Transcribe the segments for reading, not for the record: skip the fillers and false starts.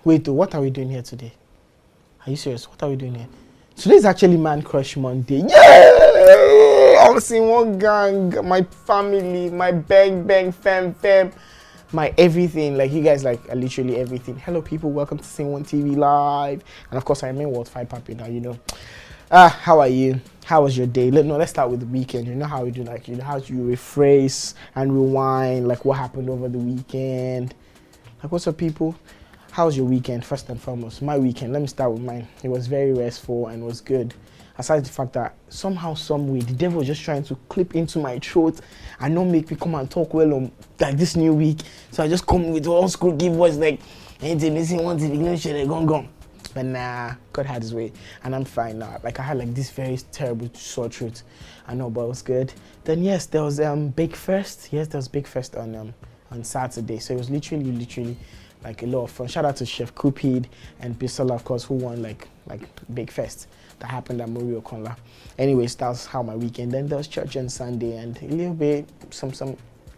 Wait, what are we doing here today? Are you serious? What are we doing here? Today is actually Man Crush Monday. Yeah! I'm seeing one gang, my family, my bang fam, my everything. Like, you guys like are literally everything. Hello people, welcome to SceneOneTV Live. And of course I remain World 5 Papi now, you know. How are you? How was your day? Let's start with the weekend. You know how we do, like, you know how you rephrase and rewind, like what happened over the weekend. Like, what's up people? How's your weekend? First and foremost, my weekend, let me start with mine. It was very restful and was good. Aside the fact that somehow, some way, the devil was just trying to clip into my throat and not make me come and talk well on like this new week. So I just come with all school give voice like, anything missing one to the gone. But nah, God had his way and I'm fine now. Like I had like this very terrible sore throat. I know, but it was good. Then yes, there was Bake Fest. Yes, there was Bake Fest on Saturday. So it was literally like a lot of fun. Shout out to Chef Cupid and Bisola, of course, who won like Big Fest that happened at Mario Conla. Anyways, that's how my weekend. Then there was church on Sunday and a little bit some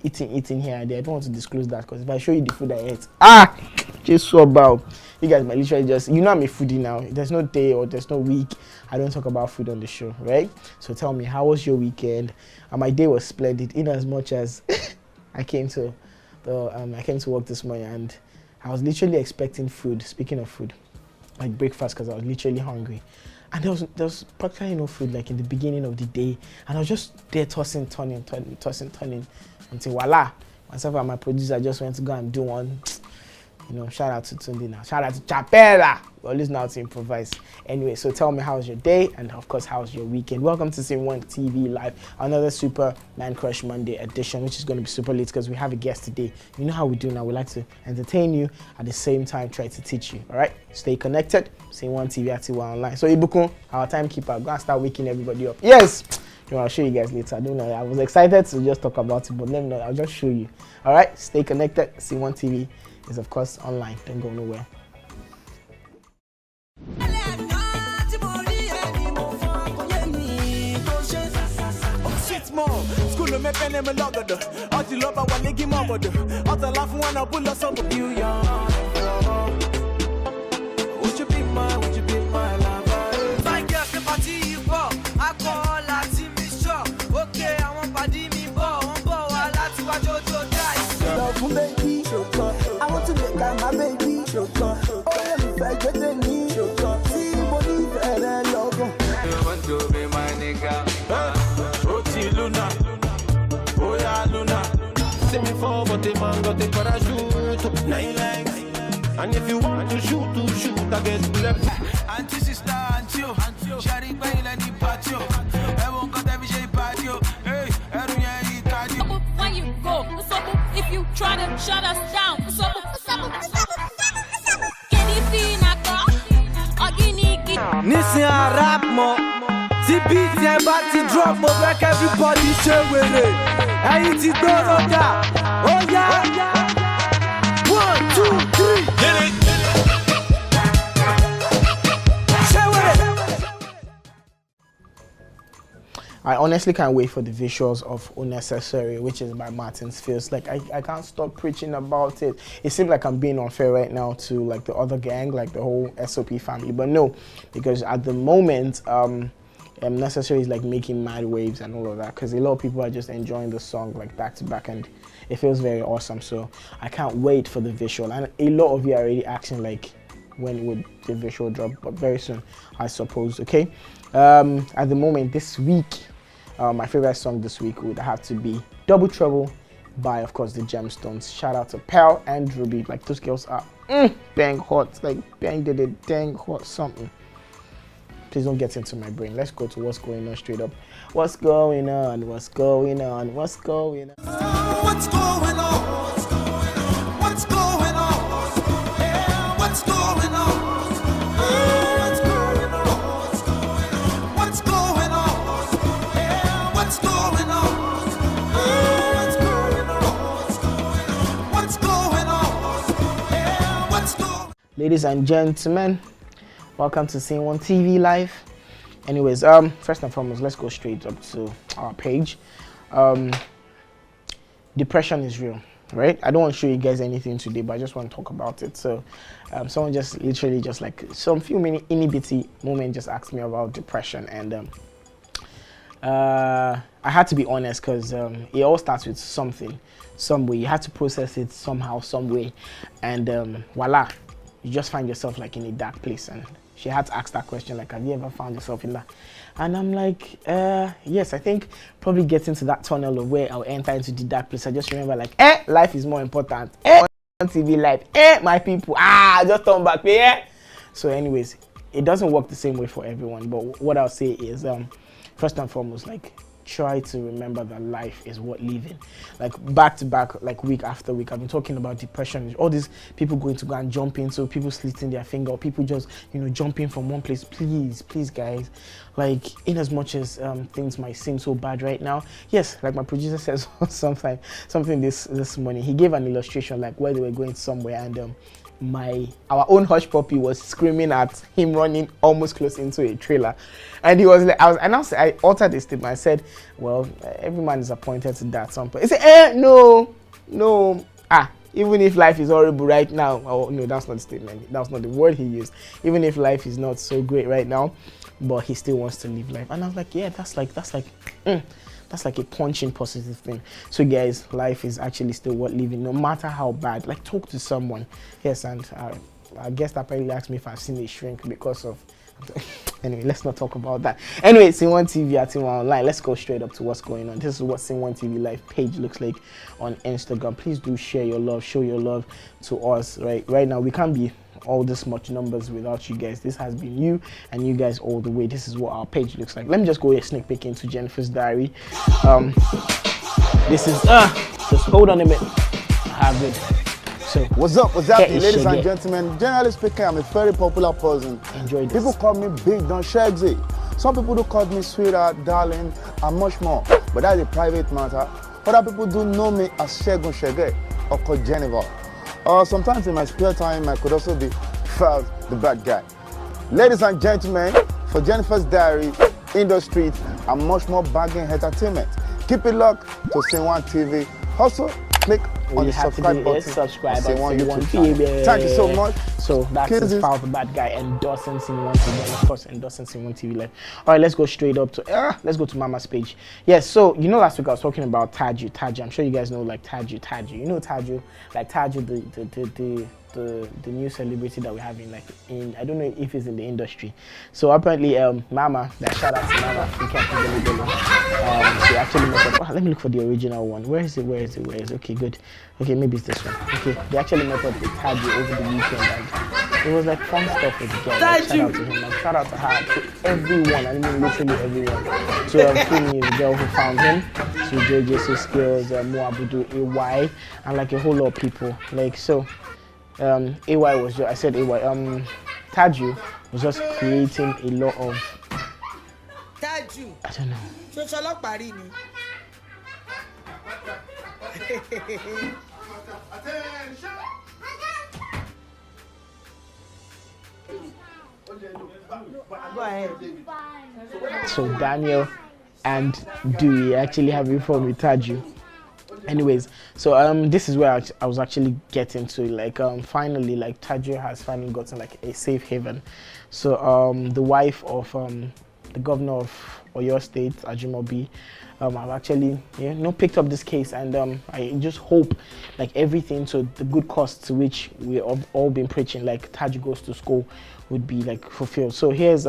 eating here and there. I don't want to disclose that because if I show you the food I ate, just so about you guys might literally just, you know, I'm a foodie now. There's no day or there's no week I don't talk about food on the show, right? So tell me, how was your weekend? My day was splendid in as much as I came to work this morning and I was literally expecting food. Speaking of food, like breakfast, because I was literally hungry, and there was practically no food like in the beginning of the day, and I was just there tossing, turning until voila, myself and my producer just went to go and do one. You know, shout out to Tunde now. Shout out to Chapela. We always know how to improvise. Anyway, so tell me, how was your day? And of course, how was your weekend? Welcome to SceneOneTV Live, another super Man Crush Monday edition, which is going to be super late because we have a guest today. You know how we do now. We like to entertain you at the same time, try to teach you. All right? Stay connected. SceneOneTV at Tiwa Online. So Ibukun, our timekeeper, go and start waking everybody up. Yes! I'll show you guys later. I don't know. I was excited to just talk about it, but let me know. I'll just show you. All right? Stay connected. SceneOneTV is of course online. Don't go nowhere. My baby, you want to be my nigga. Luna, oh yeah, Luna. See me fall, but the man got the parachute. 9 legs, and if you want to shoot, I get left. Auntie, sister, auntie, Shari, baila ni patio. Everyone got every shady patio. Hey, everyone cardio. When you go, if you try to shut us down, Nissin a rap mo. Si beat vient battre drop mo break everybody show with it. Aïe ti doroga. Oh yeah. 1, 2, 3. Hit it. Show with it. I honestly can't wait for the visuals of Unnecessary, which is by Martin's Fields. Like I can't stop preaching about it. It seems like I'm being unfair right now to like the other gang, like the whole SOP family, but no, because at the moment, Necessary is like making mad waves and all of that, because a lot of people are just enjoying the song like back to back, and it feels very awesome. So I can't wait for the visual, and a lot of you are already asking like when would the visual drop, but very soon, I suppose. Okay, at the moment this week, my favorite song this week would have to be Double Trouble by, of course, the Gemstones. Shout out to Pearl and Ruby. Like, those girls are bang hot. Like, bang did it, dang hot something. Please don't get into my brain. Let's go to what's going on straight up. What's going on? What's going on? What's going on? What's going on? What's going on? What's going on? Ladies and gentlemen, welcome to SceneOneTV Live. Anyways, first and foremost, let's go straight up to our page. Depression is real. right? I don't want to show you guys anything today, but I just want to talk about it. So someone just literally just like some few minute itty moment just asked me about depression, and I had to be honest because it all starts with something, some way. You had to process it somehow, some way, and voila, you just find yourself like in a dark place. And she had to ask that question, like, have you ever found yourself in that? And I'm like, yes, I think probably getting to that tunnel of where I'll enter into the dark place. I just remember like, life is more important. On TV life, my people, just turn back, So anyways, it doesn't work the same way for everyone. But what I'll say is, first and foremost, like, try to remember that life is worth living. Like back to back, like week after week, I've been talking about depression. All these people going to go and jump in, so people slitting their finger, or people just, jumping from one place. Please guys, like, in as much as things might seem so bad right now, yes, like my producer says something this morning, he gave an illustration like where they were going somewhere, and our own hush puppy was screaming at him running almost close into a trailer, and he was like, I altered the statement. I said, well, every man is appointed to die at some point. He said, no, even if life is horrible right now, oh no, that's not the statement, that's not the word he used. Even if life is not so great right now, but he still wants to live life. And I was like, yeah, that's like a punching positive thing. So guys, life is actually still worth living, no matter how bad. Like, talk to someone. Yes, and I guess that probably asked me if I've seen a shrink because of anyway, let's not talk about that. Anyway, SceneOneTV at SceneOne Online. Let's go straight up to what's going on. This is what SceneOneTV live page looks like on Instagram. Please do share your love, show your love to us. Right now we can't be all this much numbers without you guys. This has been you and you guys all the way. This is what our page looks like. Let me just go a sneak peek into Jennifer's diary. This is just hold on a minute. I have it. So what's up, ladies and gentlemen? Generally speaking, I'm a very popular person. Enjoy this. People call me Big Don Shagsy. Some people do call me sweetheart, darling, and much more. But that's a private matter. Other people do know me as Shegun Shege or called Jennifer. Sometimes in my spare time, I could also be Faz the bad guy. Ladies and gentlemen, for Jennifer's diary, industry, and much more bagging entertainment, keep it locked to SceneOneTV. Also, click on the subscribe button. Subscribe SceneOneTV. Thank you so much. So that's his Faz the bad guy endorsing SceneOneTV, and of course endorsing SceneOneTV live. All right, let's go straight up to let's go to Mama's page. Yes, so last week I was talking about Taju. I'm sure you guys know like Taju. You know Taju, like Taju, the new celebrity that we have in I don't know if it's in the industry. So apparently Mama, shout out to Mama, she actually met up. Let me look for the original one. Where is it? Okay, good. Okay, maybe it's this one. Okay, they actually met up with Taju over the weekend, and it was like fun stuff with the girl. Like, shout out to him, and shout out to her, to everyone. I mean literally everyone. To Fumi, the girl who found him, to JJ Skills, Moabudu, AY, and like a whole lot of people. Like so. AY was just, I said AY, Taju was just creating a lot of Taju. I don't know. Go ahead. So Daniel and Dewey actually have reformed with Taju. Anyways, so this is where I was actually getting to, like finally, like Taju has finally gotten like a safe haven. So the wife of the governor of Oyo State, Ajimobi, I've actually picked up this case, and I just hope like everything to the good cause to which we have all been preaching, like Taju goes to school, would be like fulfilled. So here's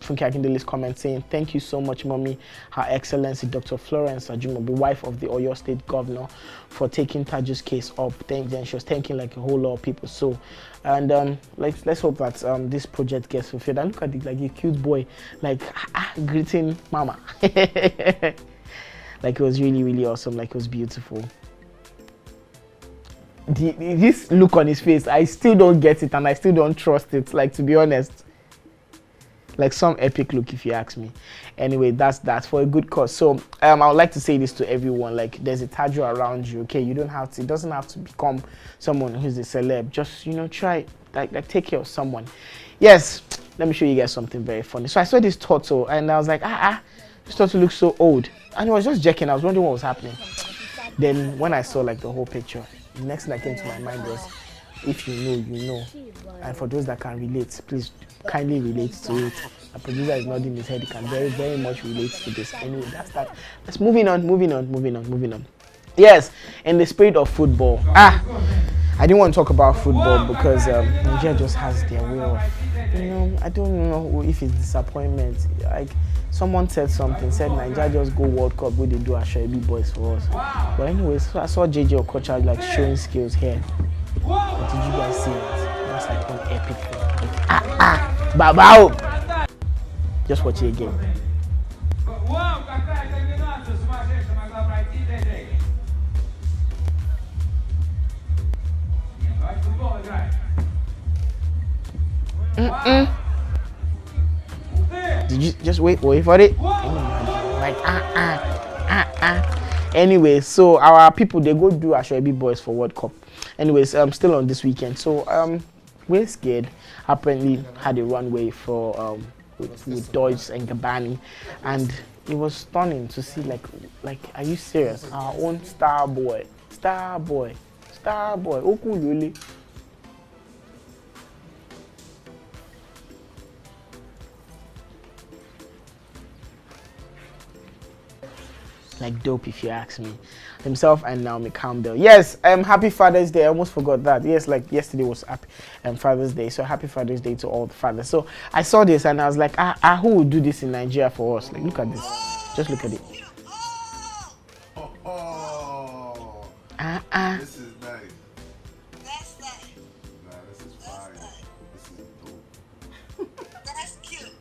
Funke Akindele's comment saying, "Thank you so much, Mommy, Her Excellency Dr. Florence Ajimobi, wife of the Oyo State Governor, for taking Taju's case up." Then she was thanking like a whole lot of people. So, and let's hope that this project gets fulfilled. And look at it, like a cute boy, like greeting Mama. Like it was really, really awesome. Like it was beautiful. This look on his face, I still don't get it, and I still don't trust it. Like, to be honest. Like some epic look, if you ask me. Anyway, that's that for a good cause. So I would like to say this to everyone, like there's a Taju around you, okay? You don't have to, it doesn't have to become someone who's a celeb. Just try like take care of someone. Yes, let me show you guys something very funny. So I saw this turtle and I was like, this turtle looks so old. And I was just checking, I was wondering what was happening. Then when I saw like the whole picture, the next thing that came to my mind was, if you know, you know. And for those that can relate, please kindly relate to it. The producer is nodding his head. He can very, very much relate to this. Anyway, that's that. Let's moving on. Yes, in the spirit of football. I didn't want to talk about football because Nigeria just has their way of, I don't know if it's disappointment. Like someone said Nigeria just go World Cup where they do Ashoebi boys for us. But anyway, so I saw JJ Okocha like showing skills here. But did you guys see it? That's like one epic thing. Like, Babao! Just watch it again. Did you just wait for it? Like Anyway, so our people, they go do Ashoebi boys for World Cup. Anyways, still on this weekend. So we're scared. Apparently had a runway for with Deutsch and Gabani, and it was stunning to see like are you serious? Our own star boy, Okulole. Like dope, if you ask me. Himself and Naomi Campbell. Yes, happy Father's Day. I almost forgot that. Yes, like yesterday was Father's Day. So happy Father's Day to all the fathers. So I saw this and I was like, who would do this in Nigeria for us? Like, look at this. Just look at it. This is nice. That's nice. Nah, this is fire. This is dope. That's cute.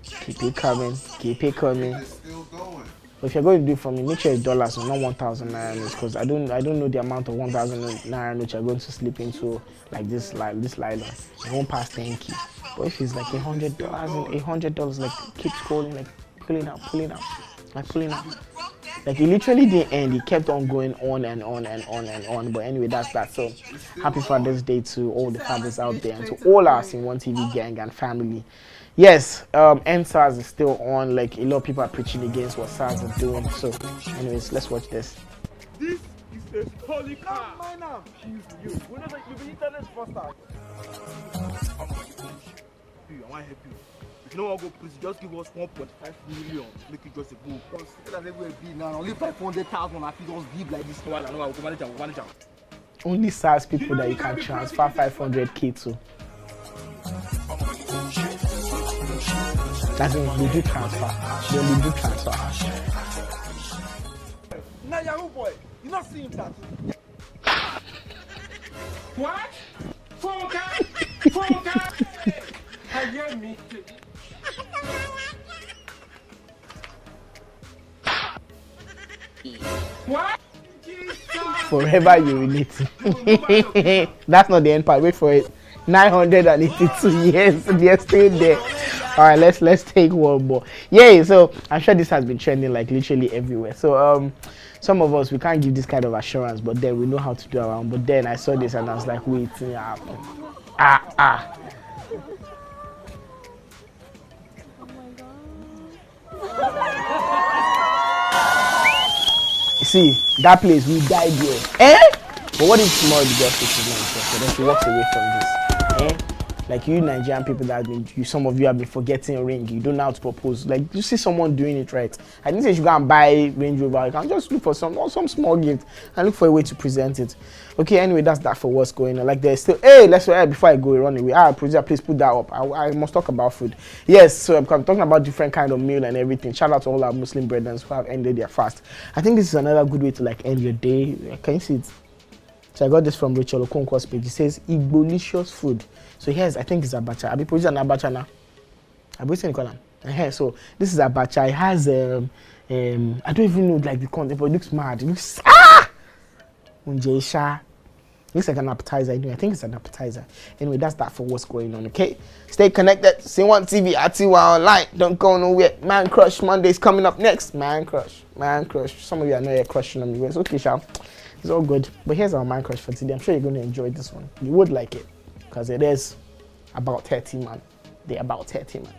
Keep it coming. Keep it coming. It's still going. But if you're going to do it for me, make sure it's dollars and not 1,000 naira notes, because I don't know the amount of 1,000 naira notes you're going to slip into like this nylon. It won't pass 10k. But if it's like $100, like keep scrolling, like pulling out. Like it literally didn't end. It kept on going on and on. But anyway, that's that. So happy Father's Day to all the fathers out there and to all our SceneOneTV gang and family. Yes, NSARS is still on. Like a lot of people are preaching against what SARS are doing. So anyways, let's watch this. This is a holy car. You know that you've been internet first time. I want to help you. If you don't want to go, please just give us 1.5 million. Make it just a go. Because that's everywhere be now. Only 500,000. I feel just big like this. No, I will manage. Only SARS people that you can transfer 500k to. That's when they do transfer. Now, Yahoo boy, you not seeing that? What? Phone card? I hear me. What? Forever you relate. That's not the end part. Wait for it. 982 years. They're still there. All right, let's take one more. Yeah, so I'm sure this has been trending like literally everywhere. So some of us, we can't give this kind of assurance, but then we know how to do around. But then I saw this and I was like, wait, See, that place, we died here. But what if tomorrow the girl is not interested? Then she walks away from this. Like you Nigerian people that have been, some of you have been forgetting a ring. You don't know how to propose. Like you see someone doing it right. I didn't say you should go and buy Range Rover. You can just look for some small gift and look for a way to present it. Okay, anyway, that's that for what's going on. Like there's still, let's before I go run away. Producer, please put that up. I must talk about food. Yes, so I'm talking about different kind of meal and everything. Shout out to all our Muslim brethren who have ended their fast. I think this is another good way to like end your day. Can you see it? So I got this from Rachel Okonkwo's page. It says Igbolicious food. So here's, I think it's abacha. I'll be producing an abacha now. I'll be saying column. So this is abacha. It has I don't even know like the content, but it looks mad. It looks Unjesha. Looks like an appetizer. I think it's an appetizer. Anyway, that's that for what's going on. Okay, stay connected. SceneOneTV at Tiwa Online. Don't go nowhere. Man Crush Monday's coming up next. Man Crush. Some of you are not yet crushing on me. It's okay, Sham. It's all good. But here's our Man Crush for today. I'm sure you're going to enjoy this one. You would like it because it is about 30 man. They're about 30 man.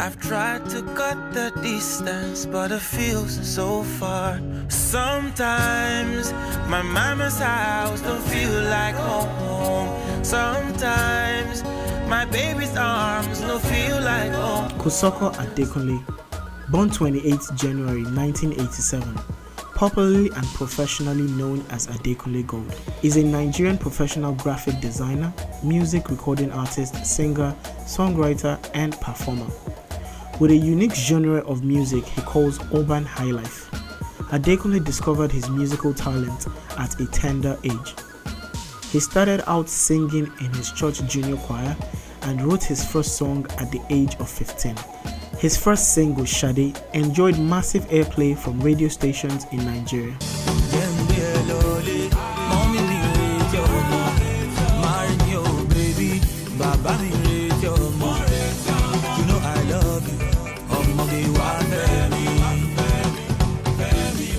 I've tried to cut the distance, but it feels so far. Sometimes my mama's house don't feel like home. Sometimes my baby's arms don't feel like home. Kosoko Adekunle, born 28 January 1987, popularly and professionally known as Adekunle Gold, is a Nigerian professional graphic designer, music recording artist, singer, songwriter, and performer. With a unique genre of music he calls urban highlife, Adekunle discovered his musical talent at a tender age. He started out singing in his church junior choir and wrote his first song at the age of 15. His first single, Shade, enjoyed massive airplay from radio stations in Nigeria.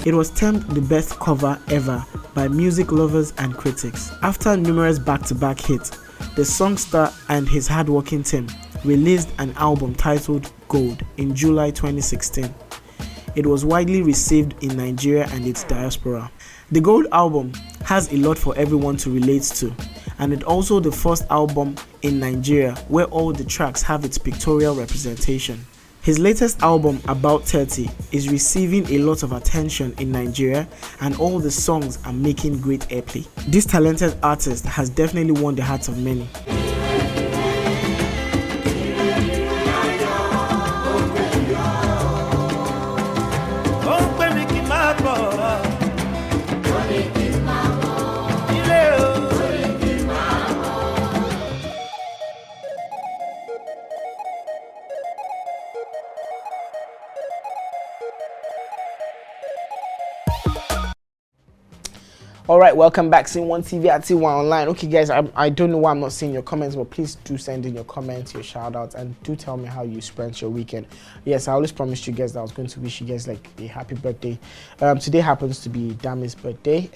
It was termed the best cover ever by music lovers and critics. After numerous back-to-back hits, the songster and his hardworking team released an album titled Gold in July 2016. It was widely received in Nigeria and its diaspora. The Gold album has a lot for everyone to relate to, and it's also the first album in Nigeria where all the tracks have its pictorial representation. His latest album, About 30, is receiving a lot of attention in Nigeria, and all the songs are making great airplay. This talented artist has definitely won the hearts of many. All right, welcome back. SceneOneTV at SceneOne Online. Okay, guys, I don't know why I'm not seeing your comments, but please do send in your comments, your shout outs, and do tell me how you spent your weekend. Yes, I always promised you guys that I was going to wish you guys like a happy birthday. Today happens to be Dami's birthday.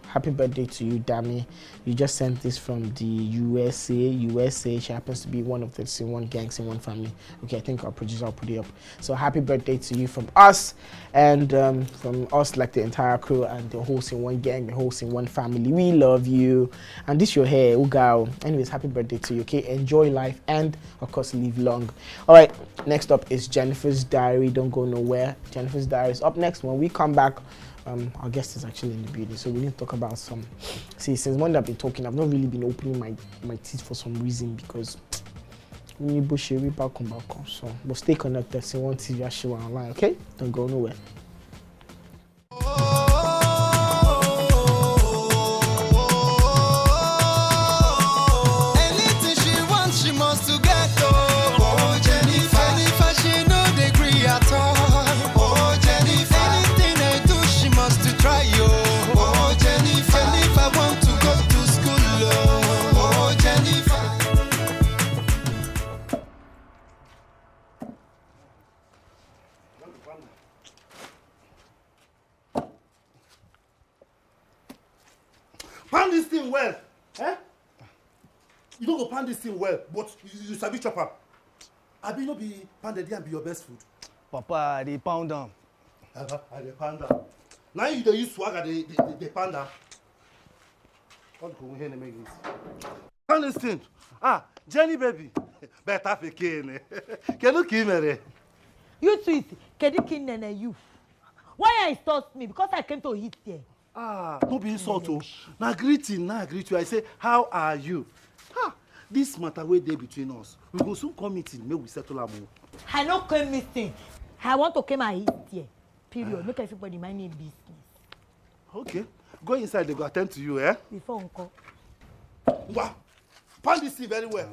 Happy birthday to you, Dami. You just sent this from the USA. She happens to be one of the SceneOne gang, SceneOne family. Okay, I think our producer will put it up. So happy birthday to you from us, and from us, like the entire crew and the whole SceneOne gang, the whole SceneOne family. We love you, and this your hair, Ugao. Anyways, happy birthday to you. Okay, enjoy life and of course live long. All right, next up is Jennifer's Diary. Don't go nowhere. Jennifer's Diary is up next. When we come back, our guest is actually in the building, so we need to talk about some. See, since Monday I've been talking, I've not really been opening my teeth for some reason because so but stay connected. SceneOneTV at SceneOne Online. Okay, don't go nowhere. Pound this thing well, eh? You don't go pound this thing well, but you sabi chop am. Abi no be pounded yam be your best food. Papa, they pound them. I dey pound am. Now you dey use swagger dey pound am. What go here make this? Pound this thing. Ah, Jenny baby. Better fake. Kenu kimere. You tweet, Kedikin Nene you. Why you insult me? Because I came to hit here. Ah, don't be insult oh. Now greeting, I greet you. I say, how are you? Ah, this matter wey dey between us. We go soon come meeting, make we settle am. I no come meeting. I want to come and hit here. Period. Make everybody mind their business. Okay. Go inside, they go attend to you, eh? Before uncle. Wow. Pound this thing very well.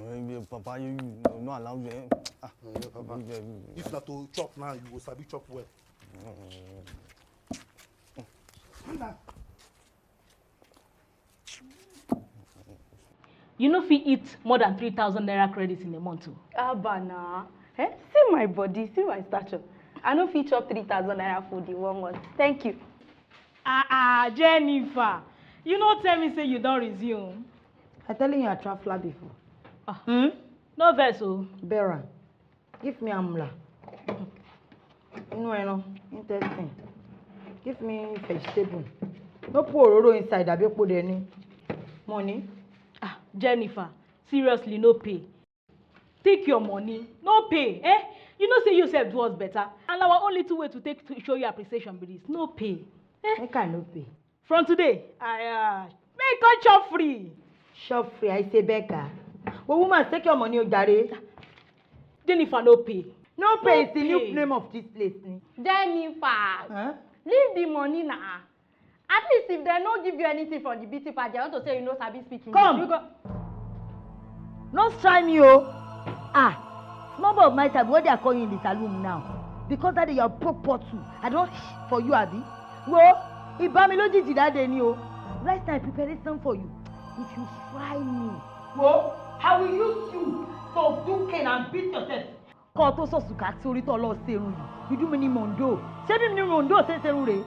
Papa, you not allow me. If not to chop now, you go sabi chop well. You know if you eat more than 3,000 naira credits in a month. Abana. Eh? See my body, see my stature. I know if you chop 3,000 naira food in 1 month. Thank you. Jennifer. You know tell me say you don't resume. I telling you I traveler before. No vessel. Bera. Give me amla. No, interesting. Give me vegetable. No pour ororo inside, I be put any money. Ah, Jennifer, seriously, no pay. Take your money, no pay, eh? You know, say yourself do us better. And our only two way to take to show you appreciation be this, no pay. Eh? Make I no pay. From today, make us shop free. Shop free, I say beggar. But woman, take your money, Ojare. Jennifer, no pay. No pay is the new name of this place. Jennifer, Huh? leave the money now. At least if they don't give you anything from the beauty party, I want to say you know Sabi speaking. Come. Don't try me, oh. Small boy of my time, what they are calling in the saloon now. Because that is your proper too. I don't for you, Abi. Well, if Bamilola did that, then you. Right now, I prepared something for you. If you fry me, well, I will use you to do cane and beat yourself. Koto so suka tori to lo serun yi. You do mini mondo. Say me mini mondo say serun re.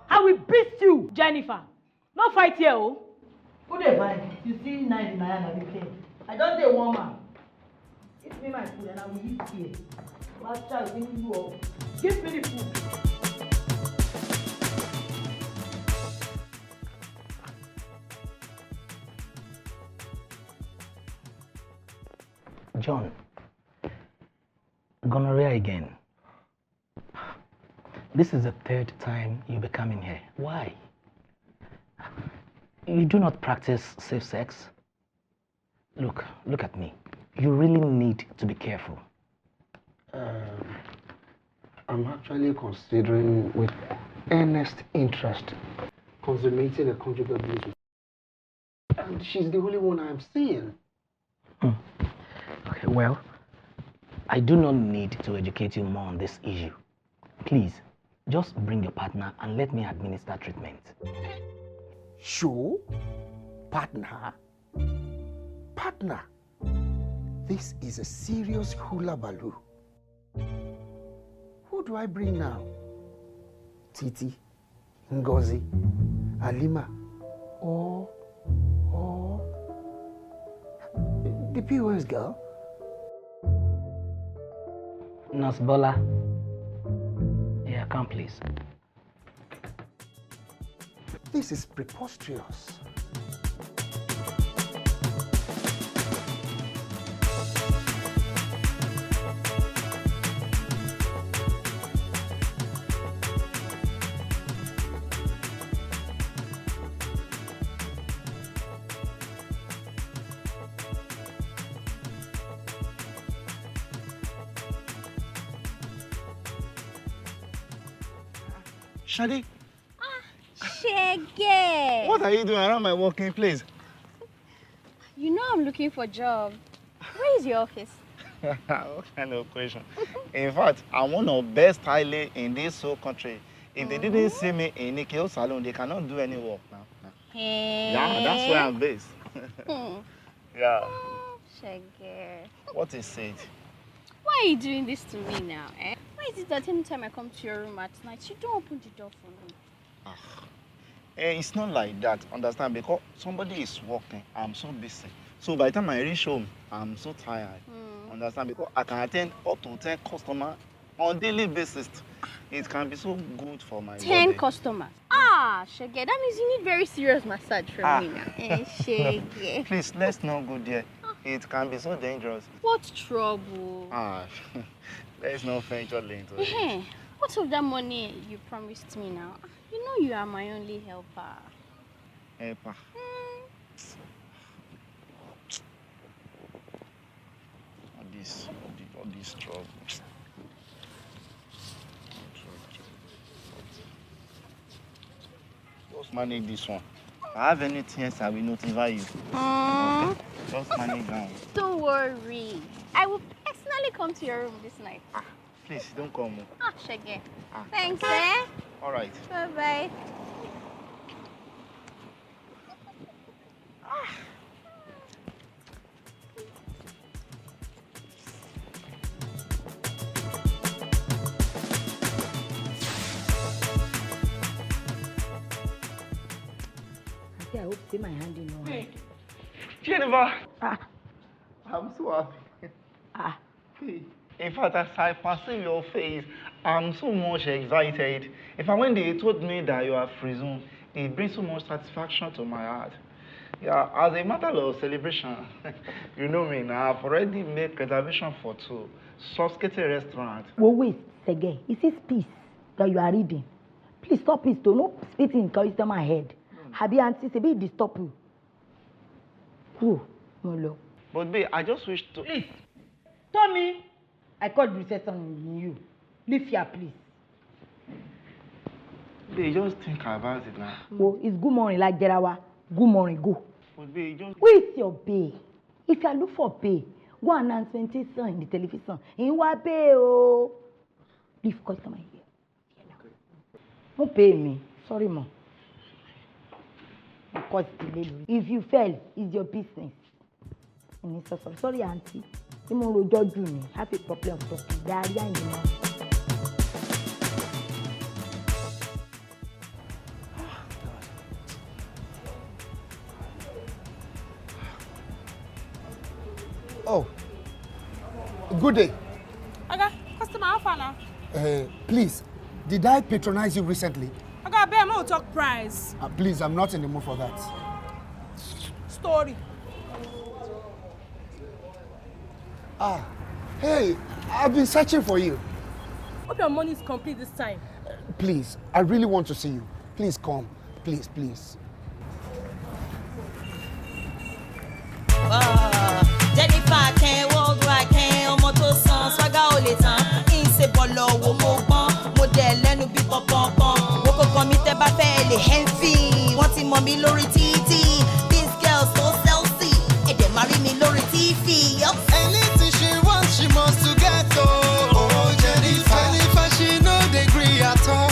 I will beat you, Jennifer. No fight here, oh. Who dey fight? You see 9 in my hand, I be 10. I don't say one man. Give me my food and I will eat here. Last child, give me you all. Give me the food. John, gonorrhea again. This is the 3rd time you'll be coming here. Why? You do not practice safe sex? Look at me. You really need to be careful. I'm actually considering with earnest interest consummating a conjugal bliss. And she's the only one I'm seeing. Okay, well, I do not need to educate you more on this issue. Please, just bring your partner and let me administer treatment. Sure? Partner? Partner? This is a serious hula baloo. Who do I bring now? Titi, Ngozi, Alima, or the POS girl? Nasbola. Yeah, come please. This is preposterous. Shadi, Shege. what are you doing around my working place? You know I'm looking for a job. Where is your office? What kind of question? In fact, I'm one of the best stylists in this whole country. If they didn't see me in Nikeo Salon, they cannot do any work now. Hey. Yeah, that's where I'm based. Yeah. Shege. What is it? Why are you doing this to me now, eh? Why is it that anytime I come to your room at night, you don't open the door for me? It's not like that, understand? Because somebody is working, I'm so busy. So by the time I reach home, I'm so tired. Understand? Because I can attend up to 10 customers on a daily basis. It can be so good for my 10 body. customers? Shege, that means you need very serious massage from me now. Shege. Please, let's not go there. It can be so dangerous. What trouble? Let's not venture into it. Hey, what of that money you promised me now? You know you are my only helper. Helper? All this trouble. Just manage this one. If I have anything else, I will notify you. Okay? Just manage that one. Don't worry. I will personally come to your room this night. Please, don't come. Shege. Thanks, eh? All right. Bye-bye. I hope see my hand in your hand. Jennifer! I'm so happy. Ah. Hey. In fact, as I perceive your face, I'm so much excited. In fact, when they told me that you are free, it brings so much satisfaction to my heart. Yeah, as a matter of celebration, you know me now, I've already made reservation for 2. Soskete restaurant. Well, wait, Sege, is this peace that you are reading? Please stop it, don't no spitting in customer head. Habi auntie, say be disturb you. Who? No, no. But babe, I just wish to... Please, Tommy, I called recession in you. Leave here, please. Babe, just think about it now. Oh, it's good morning, like Gerawa. Good morning, go. But babe, just... Where's your pay? If you look for pay, go announcement in the television. In what pay, oh? Leave customer here. Don't pay me. Sorry, mom. Because if you fail, it's your business. And it's sorry, auntie. You will judge me. Have a problem talking. Diarrhea in the mouth. Oh, good day. Okay, customer, how far now? Please, did I patronize you recently? Okay, I bet I'm not talk price. Please, I'm not in the mood for that. Story. Hey, I've been searching for you. Hope your money is complete this time. Please, I really want to see you. Please come. Please, please. Jennifer can't walk right, can't motor sans, swagger all the time. In se bolo, wo mo bon, model lẹ́nu bí pọ̀pọ̀pọ̀. Wo kò kàn mí tẹ́ bá fẹ́ lè healthy. Wọ́n ti mọ̀ mí lórí títì. This girl so sexy. Ẹ̀dẹ̀ marry mi lórí TV. Anything she wants, she must to get oh, Jennifer. Jennifer, she no dey gree at all.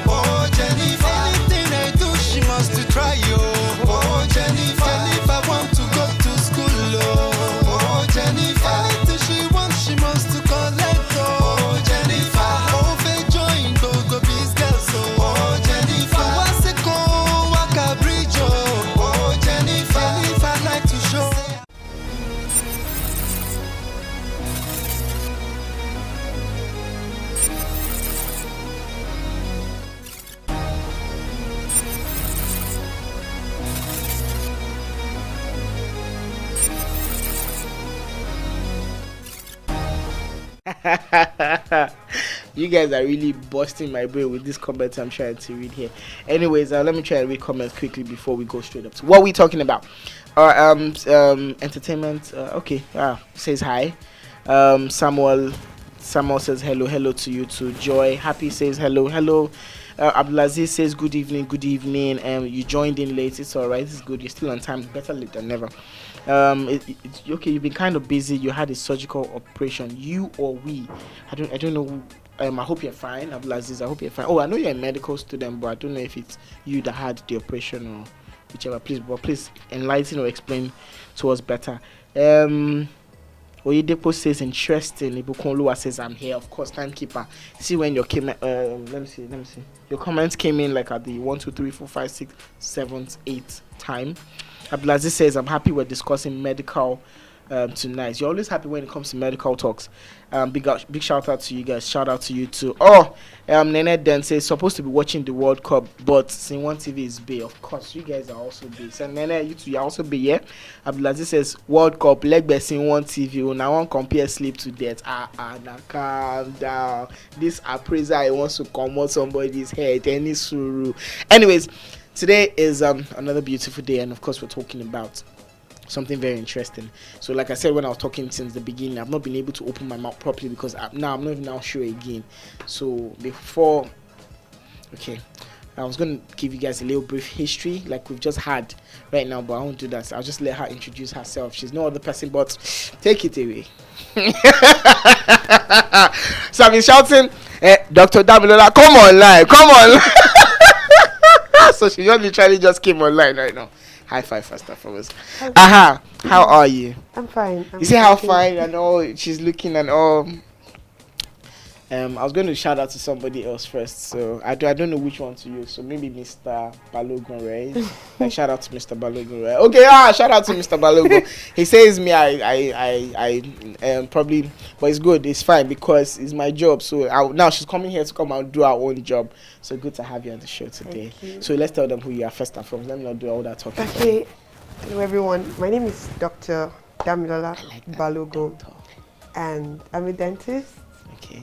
Oh, Jennifer. Anything I do, she must to try oh, Jennifer. Jennifer want to go to school oh, Jennifer. Anything she wants, she must to collect oh, Jennifer. Oh, they join go biz girls oh, Jennifer. Once it go, walk a bridge oh, Jennifer. Jennifer like to show. You guys are really busting my brain with this comment I'm trying to read here. Anyways, let me try and read comments quickly before we go straight up to what we're talking about. Entertainment. Okay. Says hi. Samuel says hello to you too. Joy Happy says hello. Abdulaziz says good evening. You joined in late. It's alright. It's good. You're still on time. Better late than never. It's okay. You've been kind of busy. You had a surgical operation. You or we? I don't know. I hope you're fine, Abdulaziz. I hope you're fine. Oh, I know you're a medical student, but I don't know if it's you that had the operation or whichever. Please enlighten or explain to us better. Oyedepo says interesting. Ibukonluwa says I'm here. Of course, timekeeper. See when your let me see. Your comments came in like at the 1, 2, 3, 4, 5, 6, 7, 8 time. Abdulaziz says I'm happy we're discussing medical tonight. You're always happy when it comes to medical talks. Big shout out to you guys. Shout out to you too. Nene then says supposed to be watching the World Cup, but SceneOneTV is big. Of course, you guys are also big. So Nene, you two, you're also big, yeah. Abdulaziz says World Cup leg by SceneOneTV. Now one compare sleep to death. Now calm down. This appraiser I wants to come out somebody's head. Any suru. Anyways, today is another beautiful day, and of course we're talking about something very interesting. So like I said when I was talking since the beginning, I've not been able to open my mouth properly because I'm not even now sure again. So before, okay, I was going to give you guys a little brief history like we've just had right now, but I won't do that. I'll just let her introduce herself. She's no other person, but take it away. So I've been shouting, Dr. Damilola, come online. So she literally just came online right now. High five first and foremost. How are you? I'm fine. You see how fine and all she's looking and all. I was going to shout out to somebody else first, so I don't know which one to use. So maybe Mr. Balogun, right? Like, shout out to Mr. Balogun, right? Okay, shout out to Mr. Balogun. He says me, I probably, but it's good, it's fine because it's my job. So now she's coming here to come and do her own job. So good to have you on the show today. So let's tell them who you are first and foremost. Let me not do all that talking. Okay, hello everyone. My name is Dr. Damilola Balogun, and I'm a dentist. Okay.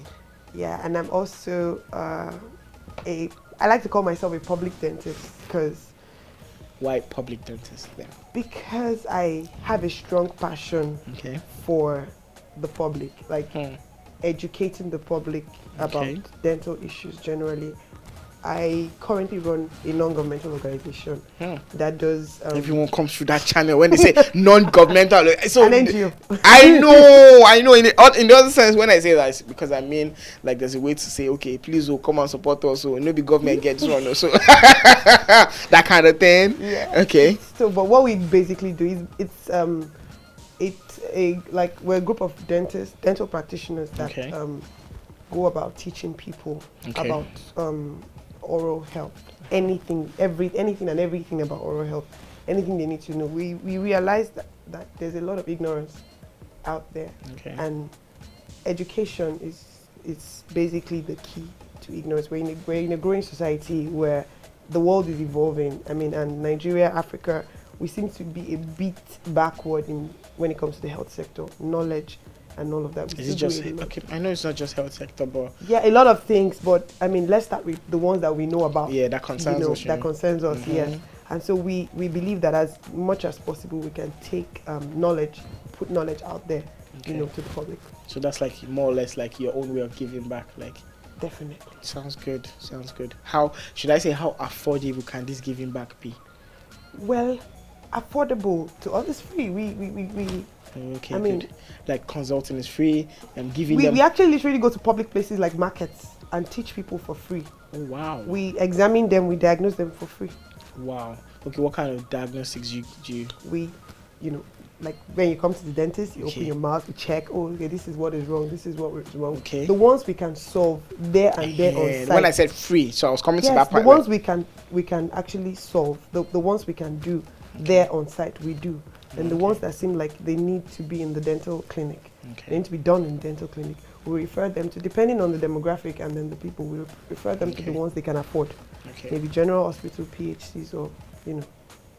Yeah, and I'm also I like to call myself a public dentist because. Why public dentist then? Because I have a strong passion for the public, like educating the public about dental issues generally. I currently run a non-governmental organization that does. Everyone comes through that channel when they say non-governmental. So an NGO. I know. In the other sense, when I say that, it's because I mean, like, there's a way to say, okay, please, come and support us. So maybe government gets one or so that kind of thing. Yeah. Okay. So, but what we basically do is we're a group of dental practitioners that go about teaching people about oral health, anything and everything about oral health, anything they need to know. We realize that there's a lot of ignorance out there, and education is basically the key to ignorance. We're in a growing society where the world is evolving. I mean, and Nigeria, Africa, we seem to be a bit backward when it comes to the health sector, knowledge, and all of that. Is it just I know it's not just health sector, but a lot of things. But I mean, let's start with the ones that we know about. Yeah, that concerns us. That concerns us. Yes, and so we believe that as much as possible we can take knowledge, put knowledge out there, to the public. So that's like more or less like your own way of giving back, like. Definitely. Sounds good. How should I say? How affordable can this giving back be? Well, affordable to all is free. Okay, I mean, good. Like consulting is free and giving we actually literally go to public places like markets and teach people for free. Oh, wow. We examine them, we diagnose them for free. Wow. Okay, what kind of diagnostics do you? We, like when you come to the dentist, you open your mouth, you check, this is what is wrong, this is what is wrong. Okay. The ones we can solve there and there on site. When I said free, so I was coming to that part. The ones we can actually solve, the ones we can do there on site, we do. And the ones that seem like they need to be in the dental clinic, they need to be done in dental clinic, we refer them to, depending on the demographic and then the people, we refer them to the ones they can afford. Maybe general hospital, PHCs, or,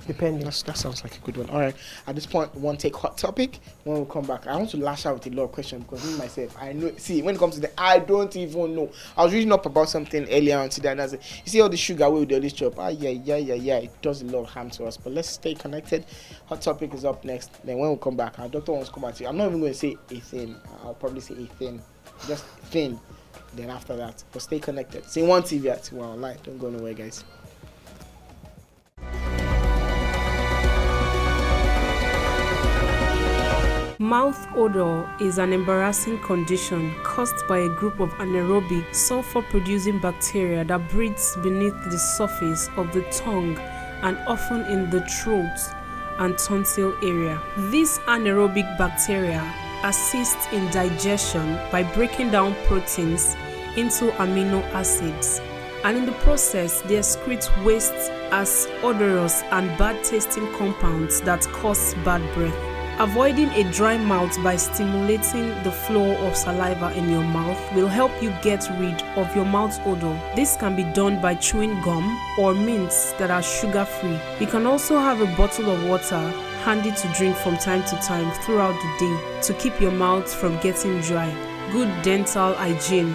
depending. That sounds like a good one. All right. At this point, one take hot topic. When we come back, I want to lash out with a lot of questions because me myself, I know. See, when it comes to I don't even know. I was reading up about something earlier on today, and I said, you see all the sugar we do this job. Yeah. It does a lot of harm to us. But let's stay connected. Hot topic is up next. Then when we come back, our doctor wants to come at you. I'm not even going to say a thing. I'll probably say a thing, just thing. Then after that, but stay connected. SceneOneTV at 2 online. Don't go nowhere, guys. Mouth odor is an embarrassing condition caused by a group of anaerobic sulfur-producing bacteria that breathes beneath the surface of the tongue and often in the throat and tonsil area. These anaerobic bacteria assist in digestion by breaking down proteins into amino acids, and in the process they excrete waste as odorous and bad-tasting compounds that cause bad breath. Avoiding a dry mouth by stimulating the flow of saliva in your mouth will help you get rid of your mouth odor. This can be done by chewing gum or mints that are sugar-free. You can also have a bottle of water handy to drink from time to time throughout the day to keep your mouth from getting dry. Good dental hygiene.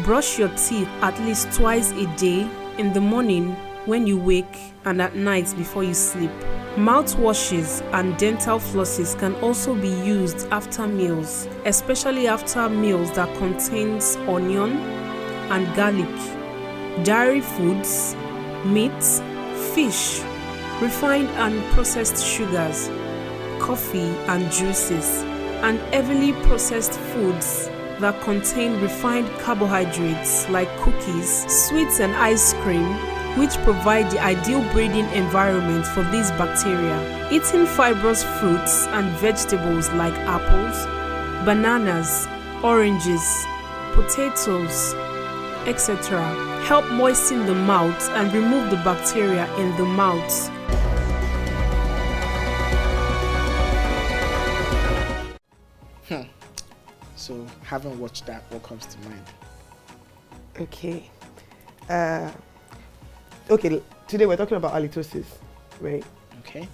Brush your teeth at least twice a day, in the morning when you wake and at night before you sleep. Mouthwashes and dental flosses can also be used after meals, especially after meals that contains onion and garlic, dairy foods, meat, fish, refined and processed sugars, coffee and juices, and heavily processed foods that contain refined carbohydrates like cookies, sweets and ice cream, which provide the ideal breeding environment for these bacteria. Eating fibrous fruits and vegetables like apples, bananas, oranges, potatoes, etc. help moisten the mouth and remove the bacteria in the mouth. So, haven't watched that. What comes to mind? Okay. Okay. Today we're talking about halitosis, right? Okay.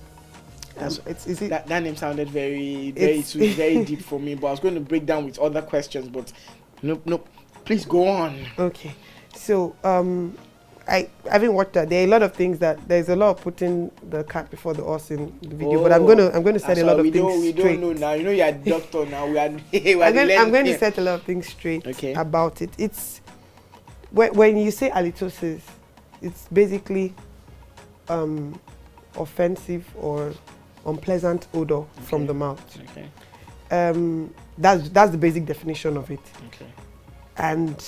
That name sounded very deep for me, but I was going to break down with other questions, but nope. Please go on. Okay. So, I haven't watched that. There are a lot of things there's a lot of putting the cat before the horse in the video, but I'm going to set a lot of things straight. We don't know now. You know you're a doctor now. I'm going to set a lot of things straight about it. It's when you say halitosis, it's basically offensive or unpleasant odor from the mouth. Okay. That's the basic definition of it. Okay. And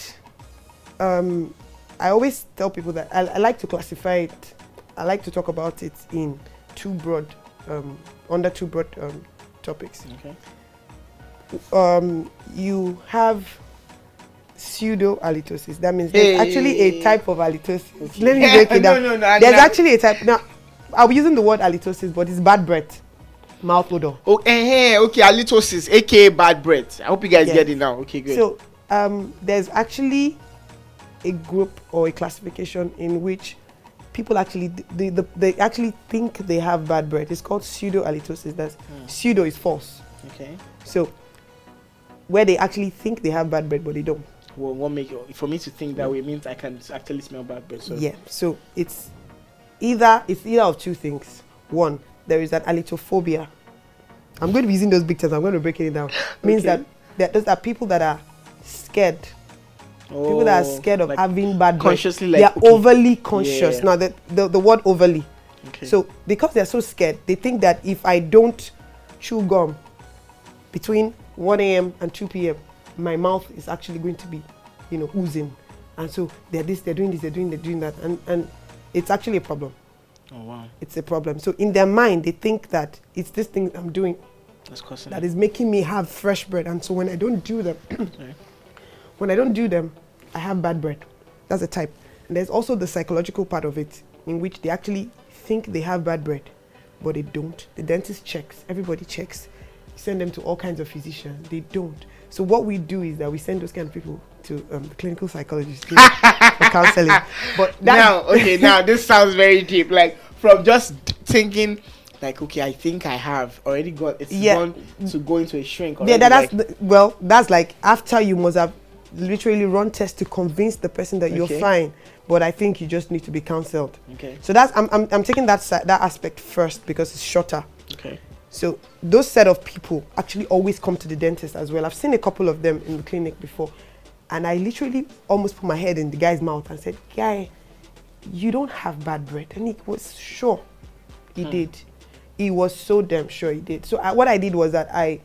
I always tell people that I like to classify it. I like to talk about it in under two broad topics. Okay. You have pseudo halitosis. That means there's actually a type of halitosis. Okay. Let me break it down. No, there's actually a type. Now, I'll be using the word halitosis, but it's bad breath, mouth odor. Okay, halitosis, aka bad breath. I hope you guys get it now. Okay, good. So, there's actually a group or a classification in which people actually they actually think they have bad breath. It's called pseudo halitosis. That's pseudo is false. Okay. So, where they actually think they have bad breath, but they don't. Well, for me to think that way means I can actually smell bad breath. So. Yeah. So it's either of two things. One, there is an halitophobia. I'm going to be using those big terms. I'm going to break it down. Means that those are people that are scared. People that are scared of having bad breath. Consciously, they are overly conscious. Now the word overly. Okay. So because they're so scared, they think that if I don't chew gum between 1 a.m. and 2 p.m., my mouth is actually going to be, oozing. And so they're doing that. And it's actually a problem. Oh, wow. It's a problem. So in their mind, they think that it's this thing I'm doing that is making me have fresh breath. And so when I don't do them, I have bad breath. That's a type. And there's also the psychological part of it, in which they actually think they have bad breath, but they don't. The dentist checks. Everybody checks. Send them to all kinds of physicians. They don't. So what we do is that we send those kind of people to clinical psychologists for counseling. But now this sounds very deep. Like from just thinking, like I think I have already gone. It's gone to go into a shrink. Yeah, that's like after you must have literally run tests to convince the person that you're fine. But I think you just need to be counseled. Okay. So that's I'm taking that aspect first because it's shorter. Okay. So those set of people actually always come to the dentist as well. I've seen a couple of them in the clinic before, and I literally almost put my head in the guy's mouth and said, "Guy, you don't have bad breath." And he was sure he did. He was so damn sure he did. So what I did was that I,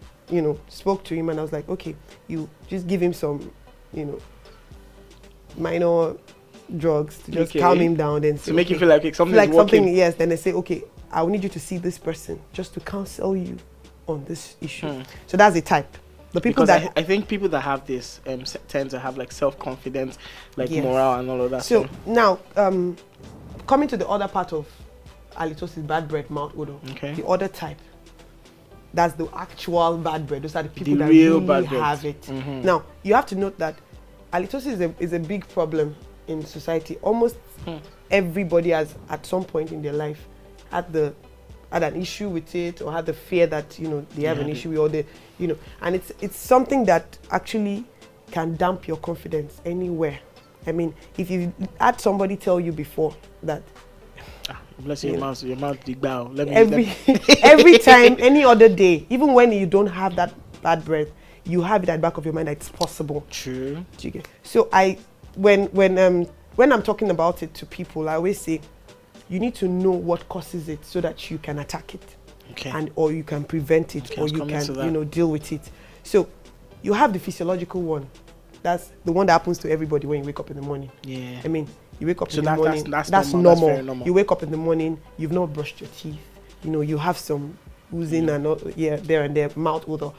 spoke to him and I was like, okay, you just give him some, minor drugs to just calm him down. Then to make you feel like something's working. Yes. Then they say, okay, I will need you to see this person just to counsel you on this issue. So that's the type. The people I think people that have this tend to have like self-confidence, like morale and all of that. So now, coming to the other part of halitosis, bad breath, mouth odor. Okay. The other type, that's the actual bad breath. Those are the people that really have it. Now, you have to note that halitosis is a big problem in society. Almost everybody has, at some point in their life, had an issue with it, or had the fear that they have an issue with, or and it's something that actually can damp your confidence anywhere. I mean, if you had somebody tell you before that bless your mouth big bow. Every time, any other day, even when you don't have that bad breath, you have it at the back of your mind that it's possible. True. So when I'm talking about it to people, I always say you need to know what causes it so that you can attack it, or you can prevent it, or you can deal with it. So you have the physiological one. That's the one that happens to everybody when you wake up in the morning. Yeah. I mean, you wake up in the morning. That's normal. That's normal. You wake up in the morning. You've not brushed your teeth. You have some oozing and there and there, mouth odor.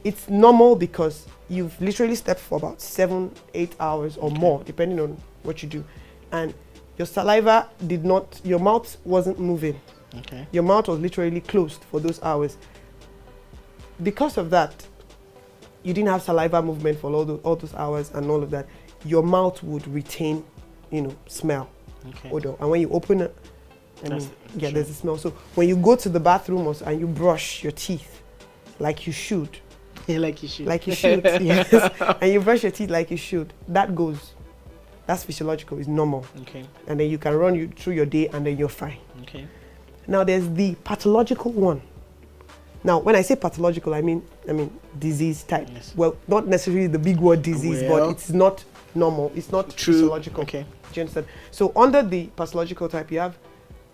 it's normal because you've literally slept for about 7-8 hours or more, depending on what you do, and your saliva your mouth wasn't moving. Okay. Your mouth was literally closed for those hours. Because of that, you didn't have saliva movement for all those hours and all of that. Your mouth would retain, smell, odor. And when you open it, there's a smell. So when you go to the bathroom and you brush your teeth, like you should. Yeah, like you should. Like you should, yes. And you brush your teeth like you should. That goes. That's physiological. It's normal. Okay. And then you can run through your day, and then you're fine. Okay. Now there's the pathological one. Now, when I say pathological, I mean disease type. Yes. Well, not necessarily the big word disease, but it's not normal. It's not physiological. Okay. Do you understand? So under the pathological type, you have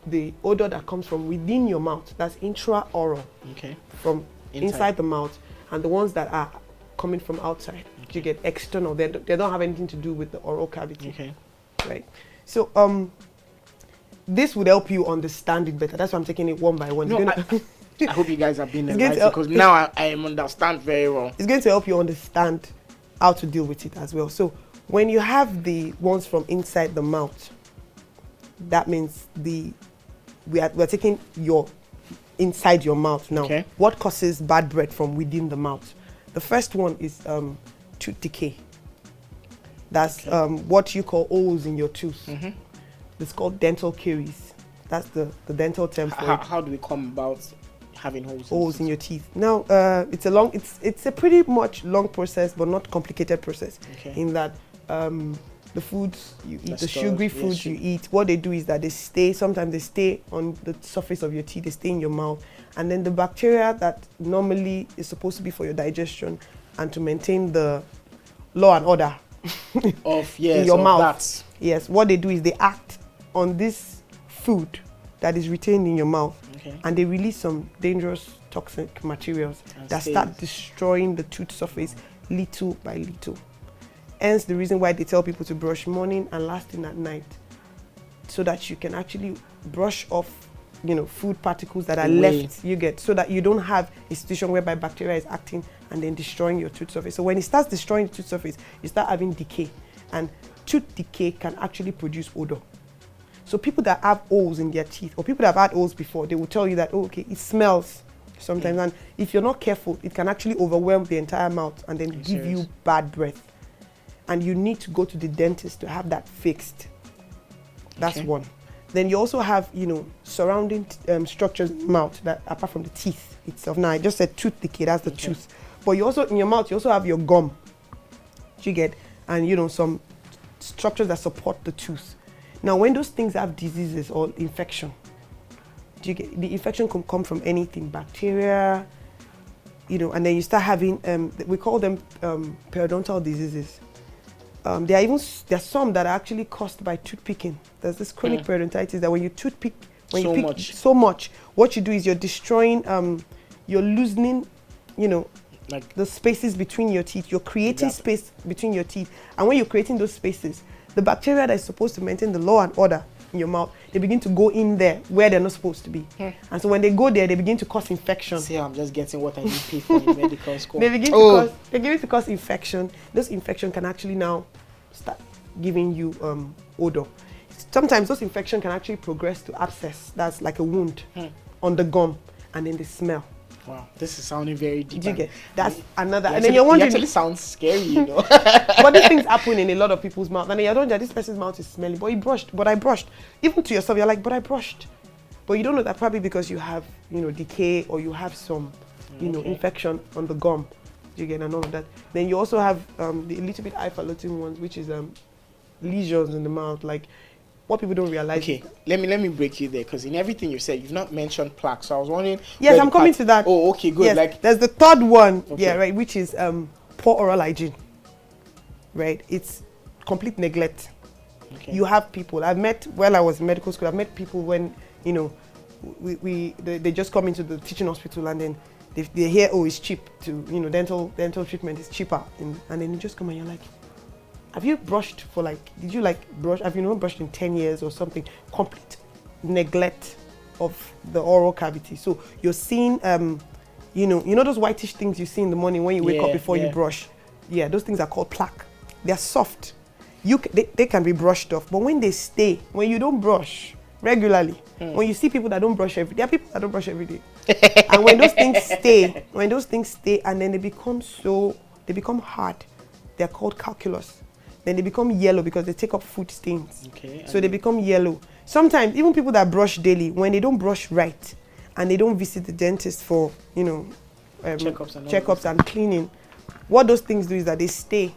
the odor that comes from within your mouth. That's intraoral. Okay. From inside the mouth, and the ones that are coming from outside. Okay. You get external. They don't have anything to do with the oral cavity. Okay. Right. So this would help you understand it better. That's why I'm taking it one by one. No, I hope you guys have been enlightened, because now I understand very well. It's going to help you understand how to deal with it as well. So when you have the ones from inside the mouth, that means we're taking your inside your mouth now. Okay. What causes bad breath from within the mouth? The first one is tooth decay. That's what you call holes in your tooth. Mm-hmm. It's called dental caries. That's the dental term for it. How do we come about having holes in your teeth? Now, it's a pretty much long process, but not complicated process. Okay. In that the foods you eat, the sugary foods you eat, what they do is that sometimes they stay on the surface of your teeth, they stay in your mouth, and then the bacteria that normally is supposed to be for your digestion and to maintain the law and order in your mouth. Yes, what they do is they act on this food that is retained in your mouth, and they release some dangerous toxic materials that start destroying the tooth surface little by little. Hence the reason why they tell people to brush morning and last thing at night, so that you can actually brush off, food particles that are left, so that you don't have a situation whereby bacteria is acting and then destroying your tooth surface. So when it starts destroying the tooth surface, you start having decay, and tooth decay can actually produce odor. So people that have holes in their teeth, or people that have had holes before, they will tell you that, it smells sometimes, and if you're not careful, it can actually overwhelm the entire mouth and then give you bad breath. And you need to go to the dentist to have that fixed. That's one. Then you also have, surrounding structures in the mouth that apart from the teeth itself. Now I just said tooth decay, that's the tooth. But you also, in your mouth, you also have your gum. You get, and some structures that support the tooth. Now when those things have diseases or infection, the infection can come from anything, bacteria, and then you start having, we call them periodontal diseases. There are some that are actually caused by tooth picking. There's this chronic periodontitis that when you toothpick, so much, what you do is you're destroying, you're loosening, like the spaces between your teeth. You're creating space between your teeth, and when you're creating those spaces, the bacteria that is supposed to maintain the law and order in your mouth, they begin to go in there where they're not supposed to be. And so when they go there, they begin to cause infection. See, I'm just getting what I need to pay for in medical school. They begin to cause infection. Those infection can actually now start giving you odor. Sometimes those infection can actually progress to abscess. That's like a wound on the gum, and then they smell. Wow, this is sounding very deep. You get that's another, and then you're wondering. It actually sounds scary, But these things happen in a lot of people's mouth, and then you're wondering that this person's mouth is smelly, but I brushed. Even to yourself, you're like, but I brushed. But you don't know that probably because you have, decay, or you have some, infection on the gum. You get, and all of that. Then you also have the little bit highfalutin ones, which is lesions in the mouth, like. What people don't realize. Okay, let me break you there, because in everything you said, you've not mentioned plaque. So I was wondering. Yes, I'm coming to that. Oh, okay, good. Yes, like there's the third one, right, which is poor oral hygiene. Right, it's complete neglect. Okay. You have people I've met while I was in medical school. I've met people when they just come into the teaching hospital, and then they hear, it's cheap to dental treatment is cheaper, and then you just come and you're like, have you brushed for did you brush, have you not brushed in 10 years or something? Complete neglect of the oral cavity. So you're seeing you know those whitish things you see in the morning when you wake up before you brush. Yeah, those things are called plaque. They're soft. They can be brushed off, but when they stay, when you don't brush regularly, when you see people that don't brush every day, there are people that don't brush every day, and when those things stay, and then they become hard, they're called calculus. Then they become yellow because they take up food stains. Okay. So they become yellow. Sometimes even people that brush daily, when they don't brush right, and they don't visit the dentist for checkups and cleaning, what those things do is that they stay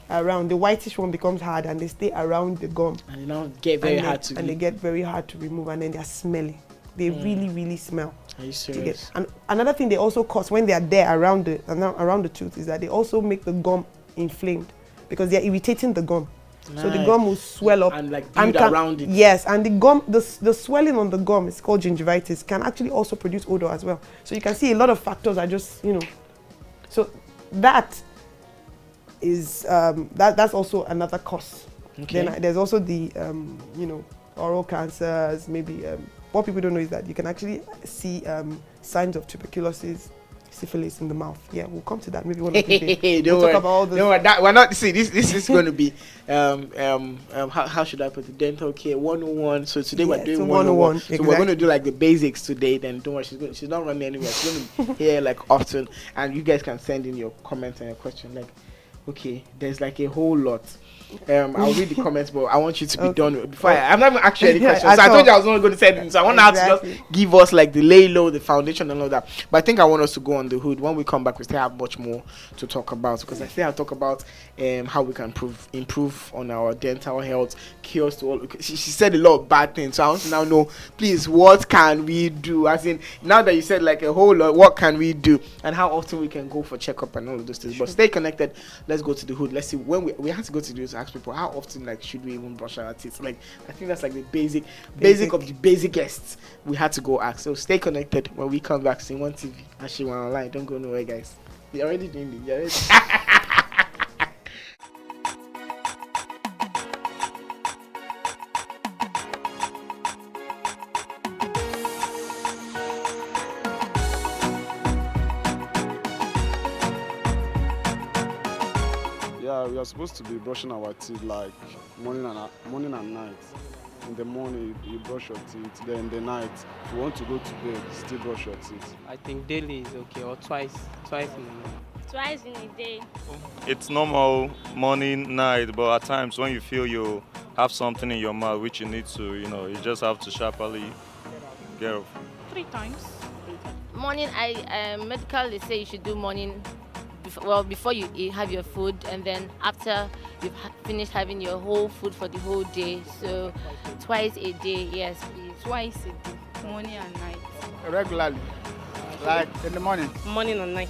around. The whitish one becomes hard and they stay around the gum. And they now get very hard to they get very hard to remove, and then they're smelly. They really, really smell. Are you serious? And another thing they also cause when they are there around the tooth is that they also make the gum inflamed because they are irritating the gum. Nice. So the gum will swell up and like build around it. Yes, and the gum, the swelling on the gum is called gingivitis, can actually also produce odor as well. So you can see a lot of factors are just, so that is that's also another cause. Okay. Then there's also the oral cancers. Maybe what people don't know is that you can actually see signs of tuberculosis, syphilis in the mouth. Yeah, we'll come to that maybe one of the days. Don't worry. Talk about all this. Don't worry. We're not. See, this is going to be how should I put it? Dental care 101. So today we're doing 101. Exactly. So we're going to do like the basics today. Then don't worry, she's not running anywhere. She's going to be here like often, and you guys can send in your comments and your question. Like, okay, there's like a whole lot. I'll read the comments, but I want you to be done with before I'm not even actually any questions. So I told you I was not going to say anything. So I want her to just give us like the lay low, the foundation and all that. But I think I want us to go on the hood. When we come back, we still have much more to talk about, because I still have to talk about how we can improve on our dental health, cures to all. She said a lot of bad things. So I want to now know, please, what can we do? As in, now that you said like a whole lot, what can we do? And how often we can go for checkup and all of those things. Sure. But stay connected. Let's go to the hood. Let's see, when we have to go to this, ask people how often like should we even brush our teeth. Like, I think that's like the basic of the basicest we had to go ask. So stay connected. When we come back, SceneOneTV and SceneOne Online. Don't go nowhere, guys. We're already doing this. We are supposed to be brushing our teeth like morning and night. In the morning, you brush your teeth. Then in the night, if you want to go to bed, still brush your teeth. I think daily is okay, or twice in a day. Twice in a day. It's normal morning, night, but at times when you feel you have something in your mouth which you need to, you just have to sharply get off. 3 times. Morning, medical, they say you should do morning. Before you have your food, and then after you've finished having your whole food for the whole day. So twice a day, yes please. Twice a day, morning and night. Regularly, like in the morning. Morning and night.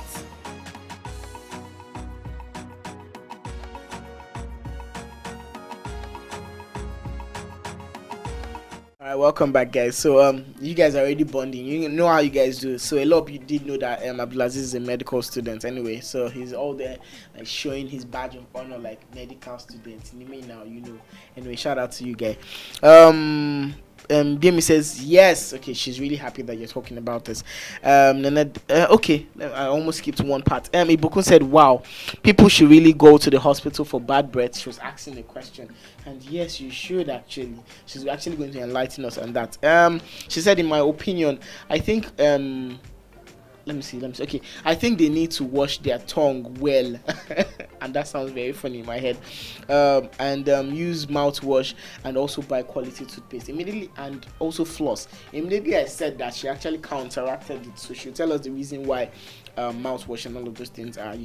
Alright, welcome back, guys. So you guys are already bonding. You know how you guys do. So a lot of you did know that Abdulaziz is a medical student anyway. So he's all there like showing his badge of honor like medical student. You may now, Anyway, shout out to you guys. Demi says yes. Okay, she's really happy that you're talking about this. Okay, I almost skipped one part. Ibukun said, wow, people should really go to the hospital for bad breath. She was asking a question, and yes, you should actually. She's actually going to enlighten us on that. She said, in my opinion, I think let me see. Okay, I think they need to wash their tongue well, and that sounds very funny in my head. And use mouthwash and also buy quality toothpaste immediately, and also floss. Immediately I said that, she actually counteracted it, so she'll tell us the reason why mouthwash and all of those things are,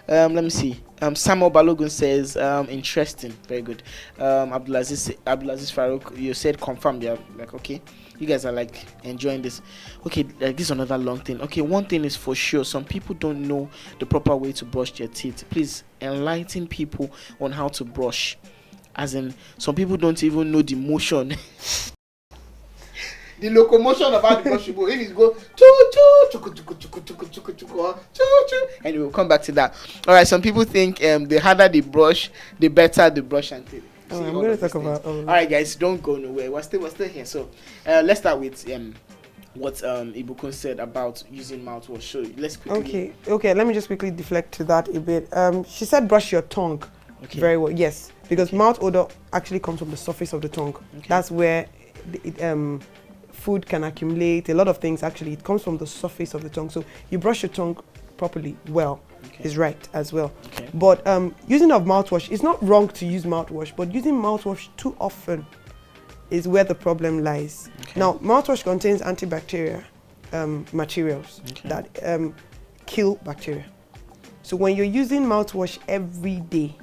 let me see. Samuel Balogun says, interesting, very good. Abdulaziz Farouk, you said confirmed. Yeah, like, okay, you guys are like enjoying this. Okay, like this is another long thing. Okay, one thing is for sure, some people don't know the proper way to brush their teeth. Please enlighten people on how to brush. As in, some people don't even know the motion. The locomotion about the brushable. If it go and we'll come back to that. All right, some people think the harder the brush, the better the brush and teeth. I'm going to talk about. All right, guys, don't go nowhere. We're still here. So let's start with what Ibukun said about using mouthwash. So let's quickly. Okay. Let me just quickly deflect to that a bit. She said brush your tongue. Okay. Very well. Yes, because mouth odor actually comes from the surface of the tongue. Okay. That's where food can accumulate. A lot of things actually. It comes from the surface of the tongue. So you brush your tongue properly. Well, is right as well. Okay. But using of mouthwash, it's not wrong to use mouthwash, but using mouthwash too often is where the problem lies. Okay. Now, mouthwash contains antibacterial materials that kill bacteria. So when you're using mouthwash every day,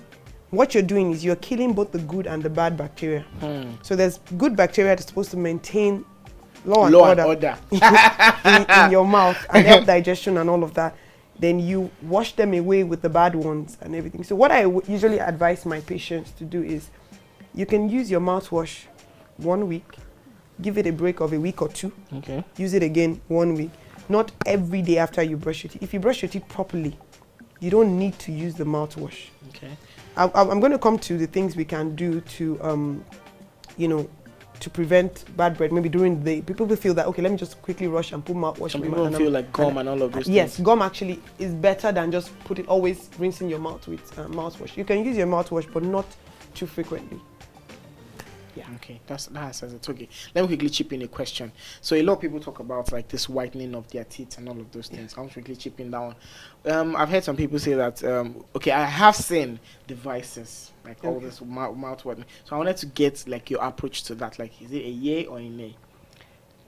what you're doing is you're killing both the good and the bad bacteria. So there's good bacteria that's supposed to maintain law and order. in your mouth and help digestion and all of that. Then you wash them away with the bad ones and everything. So what I usually advise my patients to do is you can use your mouthwash 1 week, give it a break of a week or 2, use it again 1 week. Not every day after you brush your teeth. If you brush your teeth properly, you don't need to use the mouthwash. Okay. I'm going to come to the things we can do to, to prevent bad breath. Maybe during the day, people will feel that, okay, let me just quickly rush and put mouthwash. Some people feel like gum and all of those Yes, things. gum actually is better than just always rinsing your mouth with mouthwash. You can use your mouthwash, but not too frequently. Yeah. Okay, that answers it. Okay, let me quickly chip in a question. So a lot of people talk about like this whitening of their teeth and all of those things. I'll quickly chip in that one. I've heard some people say that, okay, I have seen devices like all this mouth whitening. So I wanted to get like your approach to that. Like, is it a yay or a nay?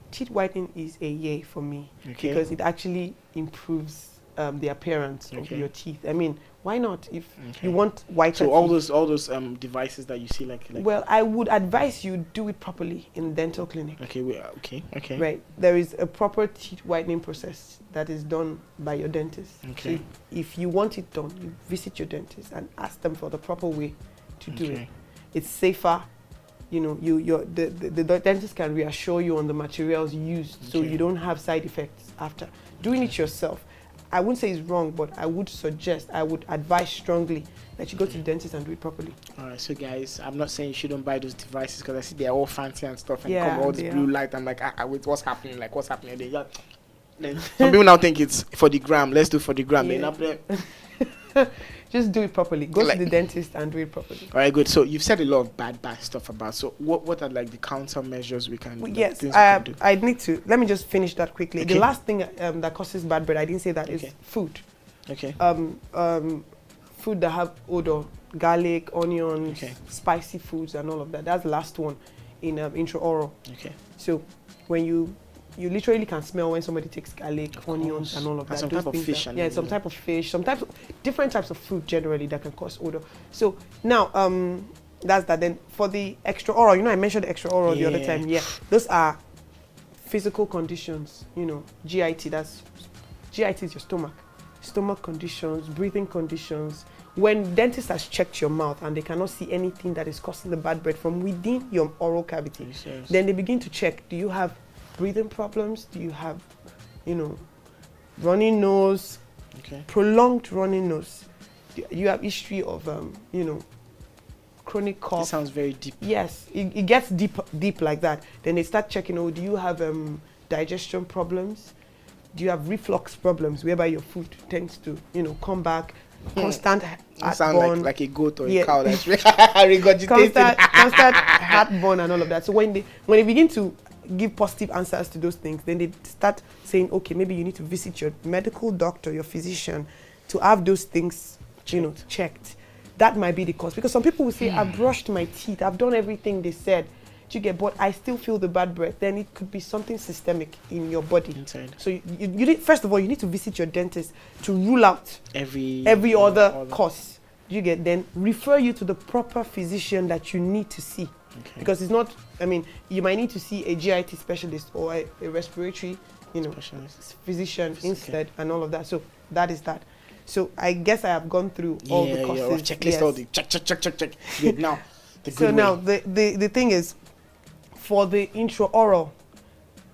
Teeth whitening is a yay for me because it actually improves the appearance of your teeth. I mean, why not? If you want whiter so all those devices that you see like well, I would advise you do it properly in the dental clinic. Okay. Right, there is a proper teeth whitening process that is done by your dentist. Okay. So if you want it done, you visit your dentist and ask them for the proper way to do it. It's safer. You know, the dentist can reassure you on the materials used, so you don't have side effects after doing it yourself. I wouldn't say it's wrong, but I would advise strongly that you go to the dentist and do it properly. All right, so guys, I'm not saying you shouldn't buy those devices because I see they're all fancy and stuff and Yeah, come all this they blue are. light. I'm like, wait, what's happening? Like, what's happening? Then some people now think it's for the gram. Let's do for the gram. Yeah. Just do it properly. Go to the dentist and do it properly. All right, good. So you've said a lot of bad stuff about. So what are like the countermeasures we can? Yes, things we can do? I need to. Let me just finish that quickly. Okay. The last thing that causes bad breath, I didn't say that, is food. Okay. Food that have odor, garlic, onions, spicy foods, and all of that. That's the last one in intraoral. Okay. So when you literally can smell when somebody takes garlic, onions, and all of that. Some Those type of things fish. that, some type of fish, different types of food generally that can cause odor. So now, that's that. Then for the extraoral, I mentioned extraoral the other time. Yeah, those are physical conditions. GIT. GIT is your stomach conditions, breathing conditions. When dentist has checked your mouth and they cannot see anything that is causing the bad breath from within your oral cavity, then they begin to check: do you have breathing problems? Do you have, running nose, prolonged running nose? Do you have history of, chronic cough? It sounds very deep. Yes, it gets deep like that. Then they start checking, do you have digestion problems? Do you have reflux problems, whereby your food tends to, come back? Constant You sound like a goat or a cow that's regurgitating. Constant heartburn and all of that. So when they begin to give positive answers to those things, then they start saying, okay, maybe you need to visit your medical doctor, your physician, to have those things, checked. That might be the cause. Because some people will say, I've brushed my teeth, I've done everything they said, but I still feel the bad breath. Then it could be something systemic in your body. Inside. So you need, first of all, you need to visit your dentist to rule out every other cause. Then refer you to the proper physician that you need to see. Because it's not, you might need to see a GIT specialist or a respiratory, physician instead, and all of that. So that is that. So I guess I have gone through all the causes. Checklist, all the check. Good. Now, the thing is, for the intraoral,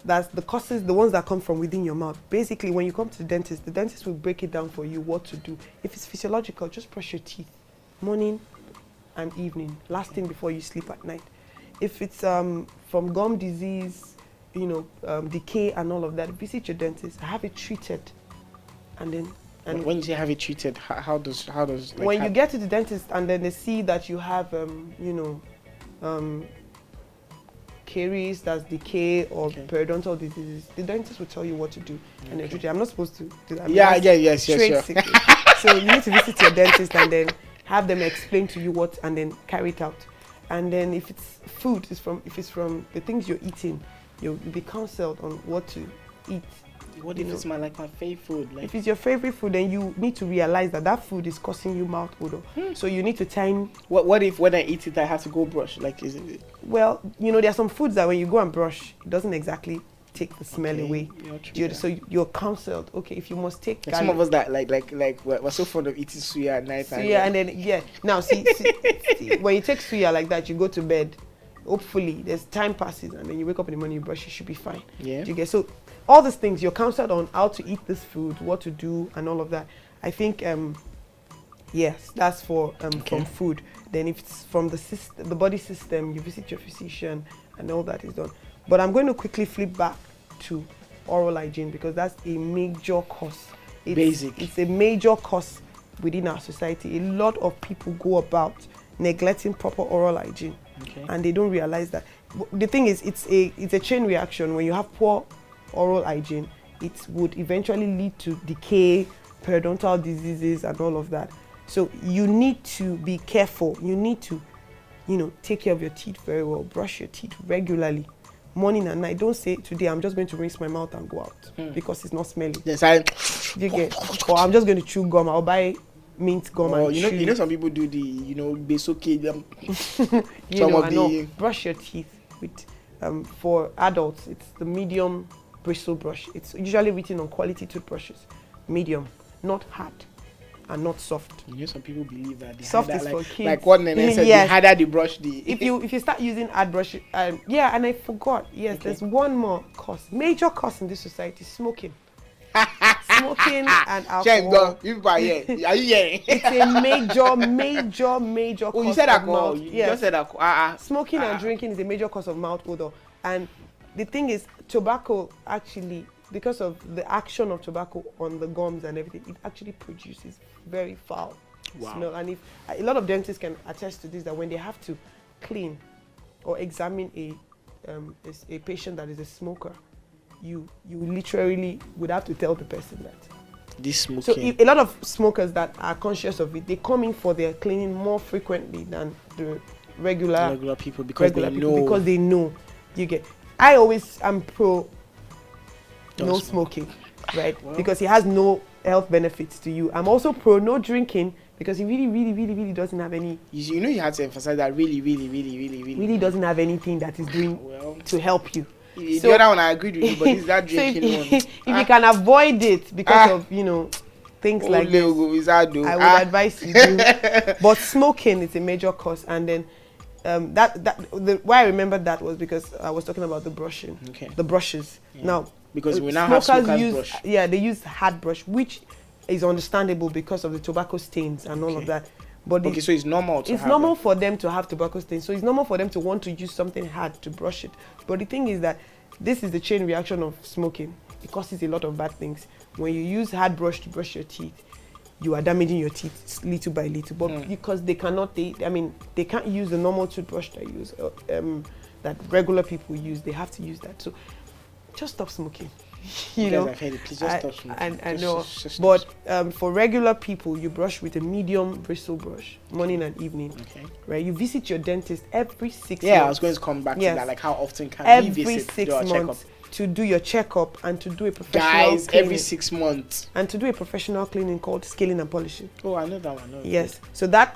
that's the causes, the ones that come from within your mouth. Basically, when you come to the dentist will break it down for you what to do. If it's physiological, just brush your teeth, morning and evening, last thing before you sleep at night. If it's from gum disease, decay and all of that, visit your dentist, have it treated, and then. And when you say have it treated, how does like, when you get to the dentist and then they see that you have caries, that's decay or periodontal diseases, the dentist will tell you what to do. And then I'm not supposed to do that. Yes, sure. So you need to visit your dentist and then have them explain to you what, and then carry it out. And then if it's food, if it's from the things you're eating, you'll be counseled on what to eat. What if it's my favorite food? If it's your favorite food, then you need to realize that food is causing you mouth odor. So you need to time. What if when I eat it, I have to go brush? Like, is it? Well, there are some foods that when you go and brush, it doesn't exactly take the smell away. So you're counseled. Okay, if you must take. Like some of us that we're so fond of eating suya at night. Suya and then now see, when you take suya like that, you go to bed. Hopefully, there's time passes and then you wake up in the morning, you brush, you should be fine. Yeah. You get so. All these things you're counseled on how to eat this food, what to do, and all of that. I think, yes, that's from food. Then if it's from the body system, you visit your physician, and all that is done. But I'm going to quickly flip back to oral hygiene because that's a major cause. It's a major cause within our society. A lot of people go about neglecting proper oral hygiene, and they don't realize that. The thing is, it's a chain reaction. When you have poor oral hygiene, it would eventually lead to decay, periodontal diseases, and all of that. So you need to be careful. You need to, take care of your teeth very well. Brush your teeth regularly, morning and night. Don't say today I'm just going to rinse my mouth and go out because it's not smelly. Yes, you get. Or I'm just going to chew gum. I'll buy mint gum. And you know some people do the besoke them. Brush your teeth with for adults. It's the medium bristle brush. It's usually written on quality toothbrushes, medium, not hard and not soft. Some people believe that soft is for kids. Like what Nene said, the harder the brush, if you start using hard brush, and I forgot. Yes, there's one more cause, major cause in this society: smoking. Smoking and alcohol. Are you hearing? It's a major cause. Oh, you said alcohol. You just said alcohol. Smoking and drinking is a major cause of mouth odor. And the thing is, tobacco actually, because of the action of tobacco on the gums and everything, it actually produces very foul smell. And a lot of dentists can attest to this, that when they have to clean or examine a patient that is a smoker, you literally would have to tell the person that this smoking. So a lot of smokers that are conscious of it, they come in for their cleaning more frequently than the regular people because they know. You get. I always am pro no smoking, right? Well, because it has no health benefits to you. I'm also pro no drinking because it really doesn't have any. You had to emphasize that really doesn't have anything that is doing to help you. The other one I agreed with you, but it's that drinking one. If you can avoid it because of things like this, I would advise you do. But smoking is a major cause, and then why I remembered that was because I was talking about the brushing, the brushes. Yeah. Now, because we now have smokers brush. Yeah, they use hard brush, which is understandable because of the tobacco stains and all of that. But so it's normal to it's normal for them to have tobacco stains. So it's normal for them to want to use something hard to brush it. But the thing is that this is the chain reaction of smoking. It causes a lot of bad things. When you use hard brush to brush your teeth, you are damaging your teeth little by little. But because they can't use the normal toothbrush that regular people use. They have to use that. So just stop smoking. I've heard it. Please just stop smoking. I know. But for regular people, you brush with a medium bristle brush, morning and evening. Okay. Right. You visit your dentist every 6 months. Yeah, I was going to come back to that. Like, how often can we visit? Every 6 months. To do your checkup and to do a professional cleaning. Every 6 months. And to do a professional cleaning called scaling and polishing. Oh, I know that one. Yes. So the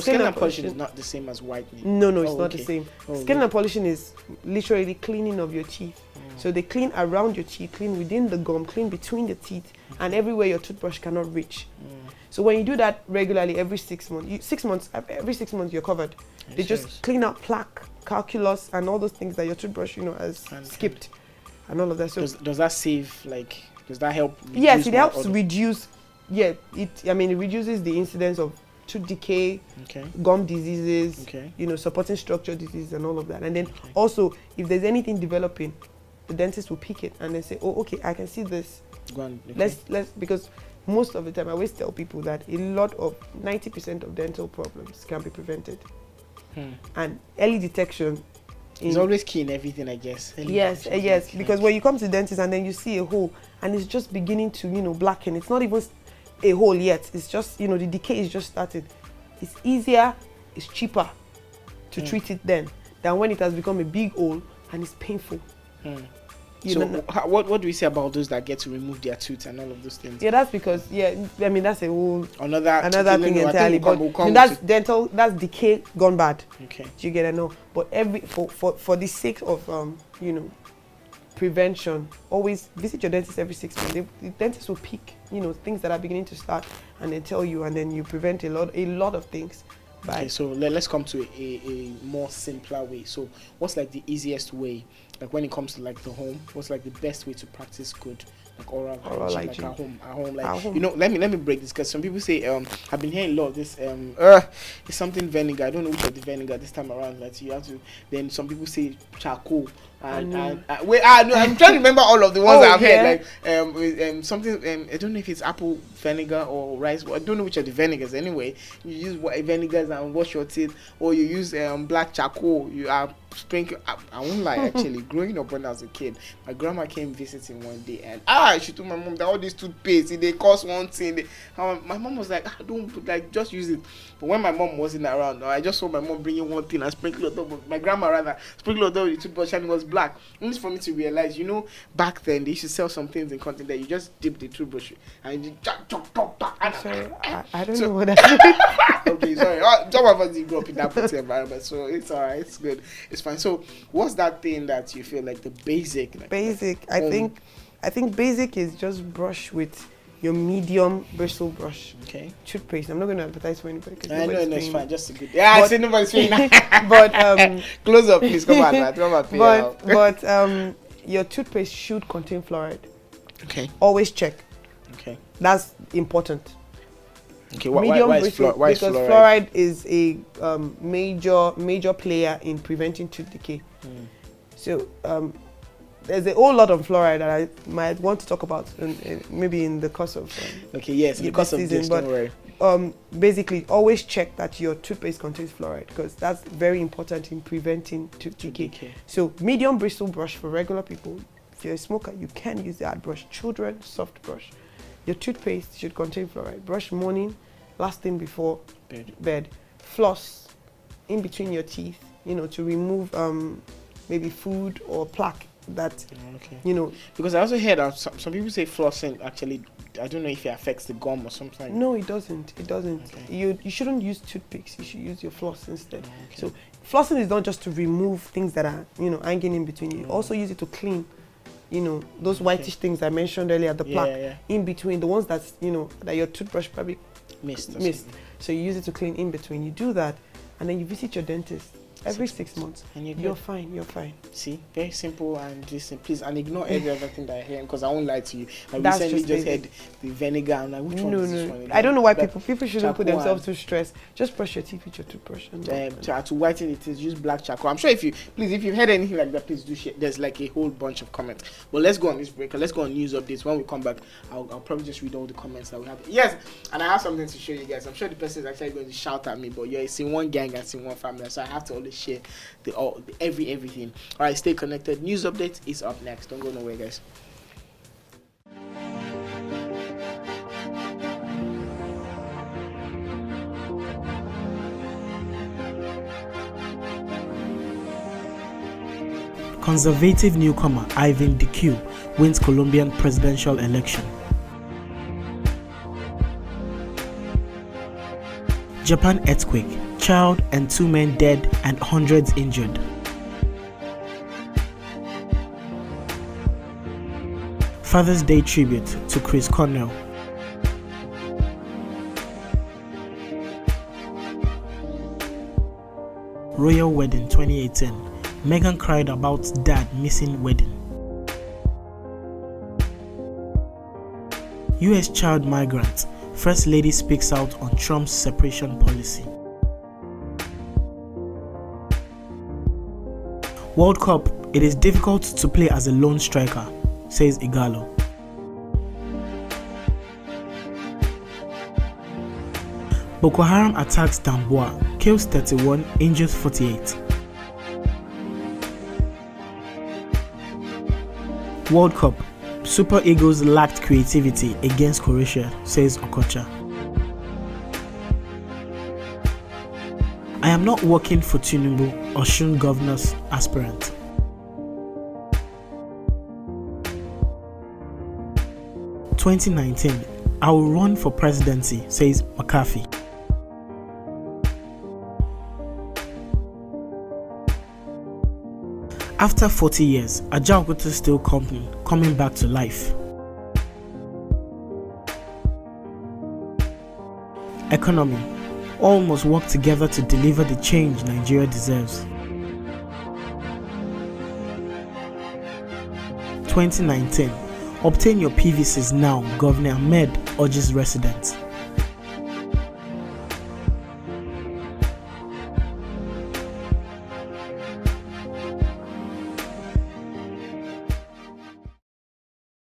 scaling and polishing is not the same as whitening. No, it's not the same. Scaling and polishing is literally cleaning of your teeth. So they clean around your teeth, clean within the gum, clean between the teeth, and everywhere your toothbrush cannot reach. So when you do that regularly every 6 months, every 6 months you're covered. They just clean out plaque, calculus, and all those things that your toothbrush, has skipped, and all of that. So does that save? Does that help? Yes, it helps reduce. Yeah, it reduces the incidence of tooth decay, Okay. gum diseases, Okay. you know, supporting structure disease and all of that. And then also, if there's anything developing, the dentist will pick it and they say, oh, okay, I can see this. Go on, okay. Let's because most of the time I always tell people that a lot of 90% of dental problems can be prevented. And early detection It's always key in everything, I guess. Yes, yes. Because when you come to the dentist and then you see a hole and it's just beginning to, you know, blacken. It's not even a hole yet. It's just, you know, the decay is just started. It's easier, it's cheaper to treat it then than when it has become a big hole and it's painful. So what do we say about those that get to remove their tooth and all of those things? Yeah, that's because, yeah, I mean, that's a whole another thing entirely. But that's dental, that's decay gone bad. Okay. Do you get it? No. But for the sake of, you know, prevention, always visit your dentist every 6 months. The dentist will pick, you know, things that are beginning to start and they tell you, and then you prevent a lot of things. Okay, so let's come to a more simpler way. So what's like the easiest way, like when it comes to like the home, what's like the best way to practice good like oral hygiene, like at home, like you know, let me break this, because some people say I've been hearing a lot of this it's something vinegar. I don't know which of the vinegar this time around, like you have to, then some people say charcoal and I'm trying to remember all of the ones that I've heard, like something I don't know if it's apple vinegar or rice, I don't know which of the vinegars. Anyway, you use vinegars and wash your teeth, or you use black charcoal, you are sprinkle. I won't lie, actually growing up when I was a kid, my grandma came visiting one day and she told my mom that all these toothpaste, they cost one thing. My mom was like, don't, like, just use it. But when my mom wasn't around, I just saw my mom bringing one thing and sprinkle it over, my grandma rather sprinkle it over the toothbrush, and it was black. Only for me to realize, you know, back then they used to sell some things in content that you just dip the toothbrush and you sorry, I don't know what that is. Okay, sorry. Some of us didn't grow up in that environment, so it's alright, it's good, it's fine. So what's that thing that you feel like the basic? Like, basic, I think basic is just brush with your medium bristle brush. Okay. Toothpaste. I'm not going to advertise for anybody. I know, it's fine. Just a good. Yeah, I see nobody's saying. But close up, please. Come on, but your toothpaste should contain fluoride. Okay. Always check. Okay. That's important. Okay. Why is because fluoride is a major player in preventing tooth decay. So there's a whole lot of fluoride that I might want to talk about maybe in the course of okay, yes, in the course of this, don't worry. Basically, always check that your toothpaste contains fluoride, because that's very important in preventing tooth decay. So medium bristle brush for regular people. If you're a smoker, you can use that brush. Children, soft brush. Your toothpaste should contain fluoride. Brush morning, last thing before bed. Floss in between your teeth, you know, to remove maybe food or plaque that, you know. Because I also heard some people say flossing actually, I don't know if it affects the gum or something. No, it doesn't. It doesn't. Okay. You shouldn't use toothpicks. You should use your floss instead. So flossing is not just to remove things that are, you know, hanging in between. You also use it to clean, you know, those whitish things I mentioned earlier, the plaque in between, the ones that's, you know, that your toothbrush probably missed. So you use it to clean in between. You do that, and then you visit your dentist every 6 months, and you're fine. You're fine. See, very simple and listen, please, and ignore every other thing that I hear, because I won't lie to you. I That's recently just heard the vinegar. I'm like, which one is this one? I don't know why people shouldn't put themselves through stress. Just brush your teeth with your toothbrush. To whiten it is use black charcoal. I'm sure if you've heard anything like that, please do share. There's like a whole bunch of comments. But let's go on this break. Let's go on news updates. When we come back, I'll probably just read all the comments that we have. Yes, and I have something to show you guys. I'm sure the person is actually going to shout at me, but you're a SceneOne gang and SceneOne family, so I have to always share everything. All right, stay connected. News update is up next. Don't go nowhere, guys. Conservative newcomer Ivan DQ wins Colombian presidential election. Japan earthquake, child and 2 men dead and hundreds injured. Father's Day tribute to Chris Cornell. Royal wedding 2018. Meghan cried about dad missing wedding. US child migrant First Lady speaks out on Trump's separation policy. World Cup, it is difficult to play as a lone striker, says Igalo. Boko Haram attacks Damboa, kills 31, injures 48. World Cup, Super Eagles lacked creativity against Croatia, says Okocha. I am not working for Tinubu, Osun governor's aspirant. "2019, I will run for presidency," says McCarthy. After 40 years, Ajaokuta still coming back to life. Economy. All must work together to deliver the change Nigeria deserves. 2019. Obtain your PVCs now, Governor Ahmed urges residents.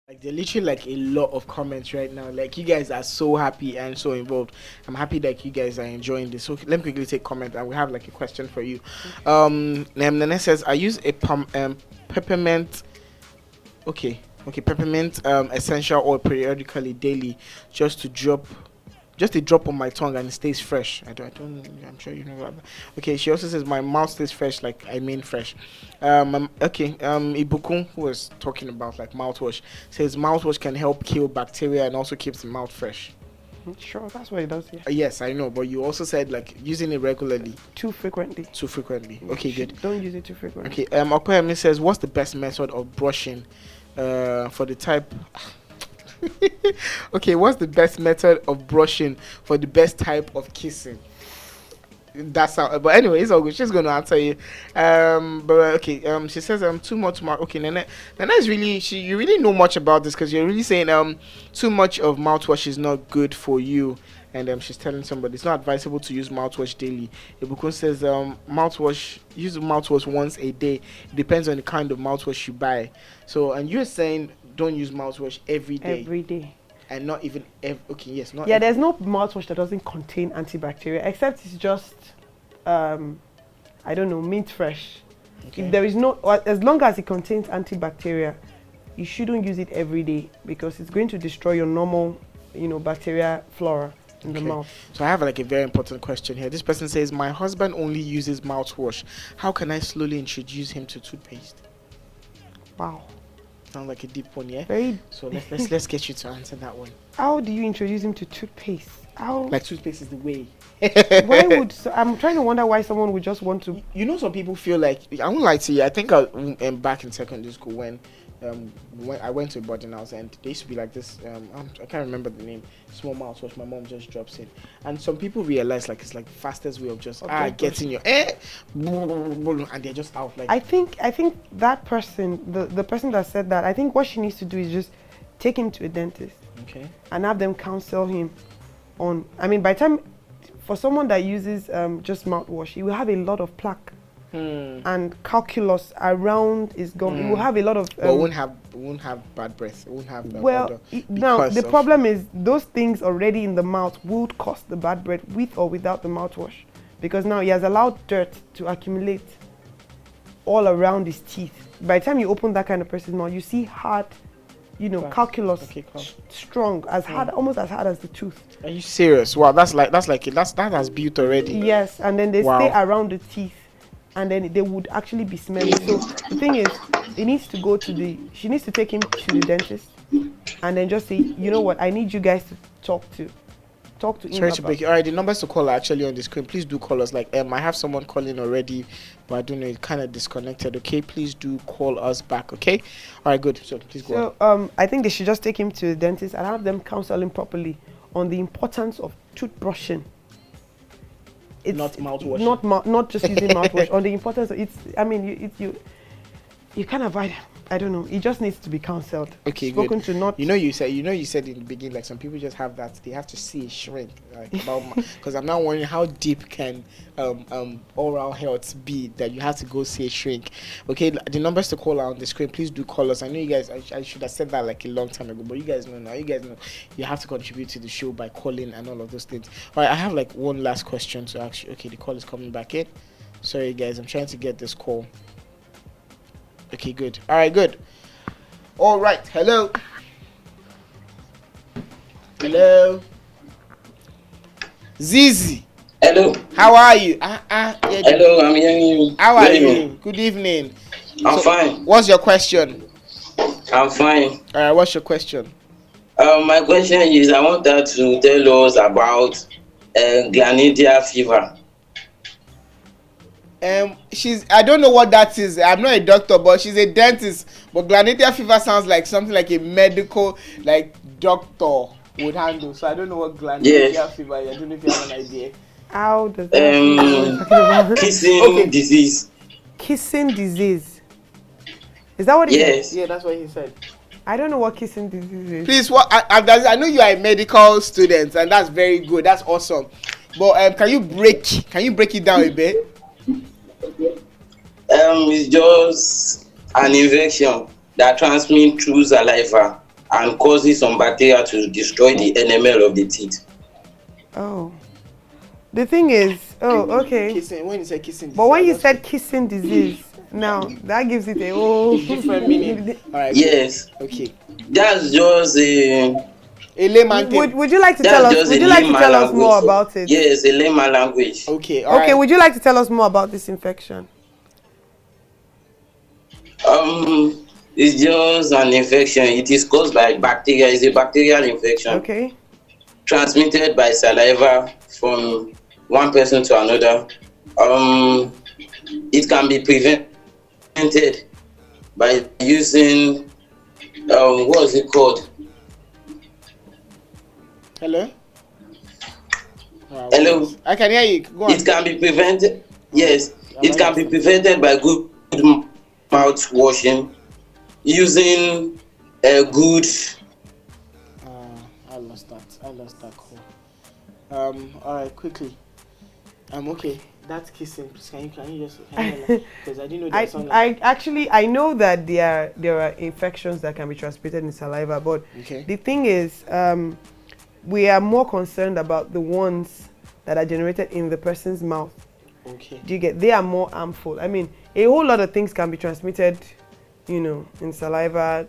Like, there are literally like a lot of comments right now. Like, you guys are so happy and so involved. I'm happy that you guys are enjoying this. So let me quickly take comment, and we have like a question for you. Nene says, I use a peppermint. Peppermint essential oil periodically daily, just a drop on my tongue and it stays fresh. I'm sure you know about that. Okay, she also says my mouth stays fresh, like I mean fresh. Ibukun, who was talking about like mouthwash, says mouthwash can help kill bacteria and also keeps the mouth fresh. Sure, that's what it does. Yeah. Yes, I know, but you also said like using it regularly. Too frequently. Okay, good. Don't use it too frequently. Okay, Okoyemi says, what's the best method of brushing for the type? Okay, what's the best method of brushing for the best type of kissing? That's how. But anyway, it's all good. She's gonna answer you. She says too much. Okay, Nana is really you really know much about this, because you're really saying too much of mouthwash is not good for you. And she's telling somebody it's not advisable to use mouthwash daily. Ibukun says use mouthwash once a day. It depends on the kind of mouthwash you buy. So, and you're saying don't use mouthwash every day. Every day. And not even there's no mouthwash that doesn't contain antibacterial, except it's just mint fresh. Okay. If there is as long as it contains antibacterial, you shouldn't use it every day, because it's going to destroy your normal bacteria flora in the mouth. So I have like a very important question here. This person says, my husband only uses mouthwash. How can I slowly introduce him to toothpaste? Wow. Sounds like a deep one, yeah? Very. So let's get you to answer that one. How do you introduce him to toothpaste? Like toothpaste is the way. I'm trying to wonder why someone would just want to. Some people feel like, I won't lie to you, I think I am back in secondary school when I went to a boarding house, and they used to be like this, I can't remember the name, small mouthwash my mom just drops in, and some people realize like it's like the fastest way of just getting your and they're just out. Like, I think that person, the person that said that, I think what she needs to do is just take him to a dentist, and have them counsel him on. I mean, by the time, for someone that uses just mouthwash, he will have a lot of plaque. And calculus around is gone. You will have a lot of. But won't have bad breath. It won't have. Now the problem is those things already in the mouth would cause the bad breath with or without the mouthwash, because now he has allowed dirt to accumulate all around his teeth. By the time you open that kind of person's mouth, you see hard, calculus strong, almost as hard as the tooth. Are you serious? Wow, that has built already. Yes, and then they stay around the teeth. And then they would actually be smelly. So the thing is, she needs to take him to the dentist, and then just say, you know what, I need you guys to talk to him. Sorry to break you. All right, the numbers to call are actually on the screen. Please do call us. Like, I have someone calling already, but I don't know, it kind of disconnected. Okay, please do call us back. Okay, all right, good. So please go on. I think they should just take him to the dentist and have them counsel him properly on the importance of toothbrushing. It's not mouthwash. Not just using mouthwash. On the importance of you can't avoid I don't know. He just needs to be counseled. Okay, spoken good. to, not. You said in the beginning, like some people just have that. They have to see a shrink, like because I'm now wondering how deep can oral health be that you have to go see a shrink. Okay, the numbers to call are on the screen. Please do call us. I know you guys. I should have said that like a long time ago, but you guys know now. You guys know you have to contribute to the show by calling and all of those things. All right, I have like one last question to ask you. Okay, the call is coming back in. Sorry, guys, I'm trying to get this call. Okay, good. All right, good. All right, hello. Hello. Zizi. Hello. How are you? Hello, I'm hearing you. How are you? Good evening. I'm fine. What's your question? I'm fine. All right, what's your question? My question is, I want her to tell us about chlamydia fever. I don't know what that is. I'm not a doctor, but she's a dentist. But chlamydia fever sounds like something like a medical, like doctor would handle. So I don't know what chlamydia fever is. I don't know if you have an idea. How does that kissing disease. Kissing disease. Is that what he said? Yeah, that's what he said. I don't know what kissing disease is. Please, I know you are a medical student, and that's very good. That's awesome. But can you break it down a bit? It's just an infection that transmits through saliva and causes some bacteria to destroy the enamel of the teeth. Oh. The thing is, okay. When you say kissing disease. But when you said kissing disease, now that gives it a whole different meaning. All right. Yes. Okay. That's just a layman thing. Would you like to tell us? Would you like to tell us more about it? Yes, a layman language. Okay. Okay. Would you like to tell us more about this infection? It's just an infection. It is caused by bacteria. It's a bacterial infection. Okay. Transmitted by saliva from one person to another. It can be prevented by using what is it called? Hello. Hello. I can hear you. Go on. It can be prevented. Yes, it can be prevented by good mouth washing, using a good. I lost that call. All right, quickly. Okay. That's kissing. Please, can you just because I didn't know that song. I know that there are infections that can be transmitted in saliva, but the thing is, we are more concerned about the ones that are generated in the person's mouth. Okay. Do you get? They are more harmful. I mean, a whole lot of things can be transmitted, in saliva,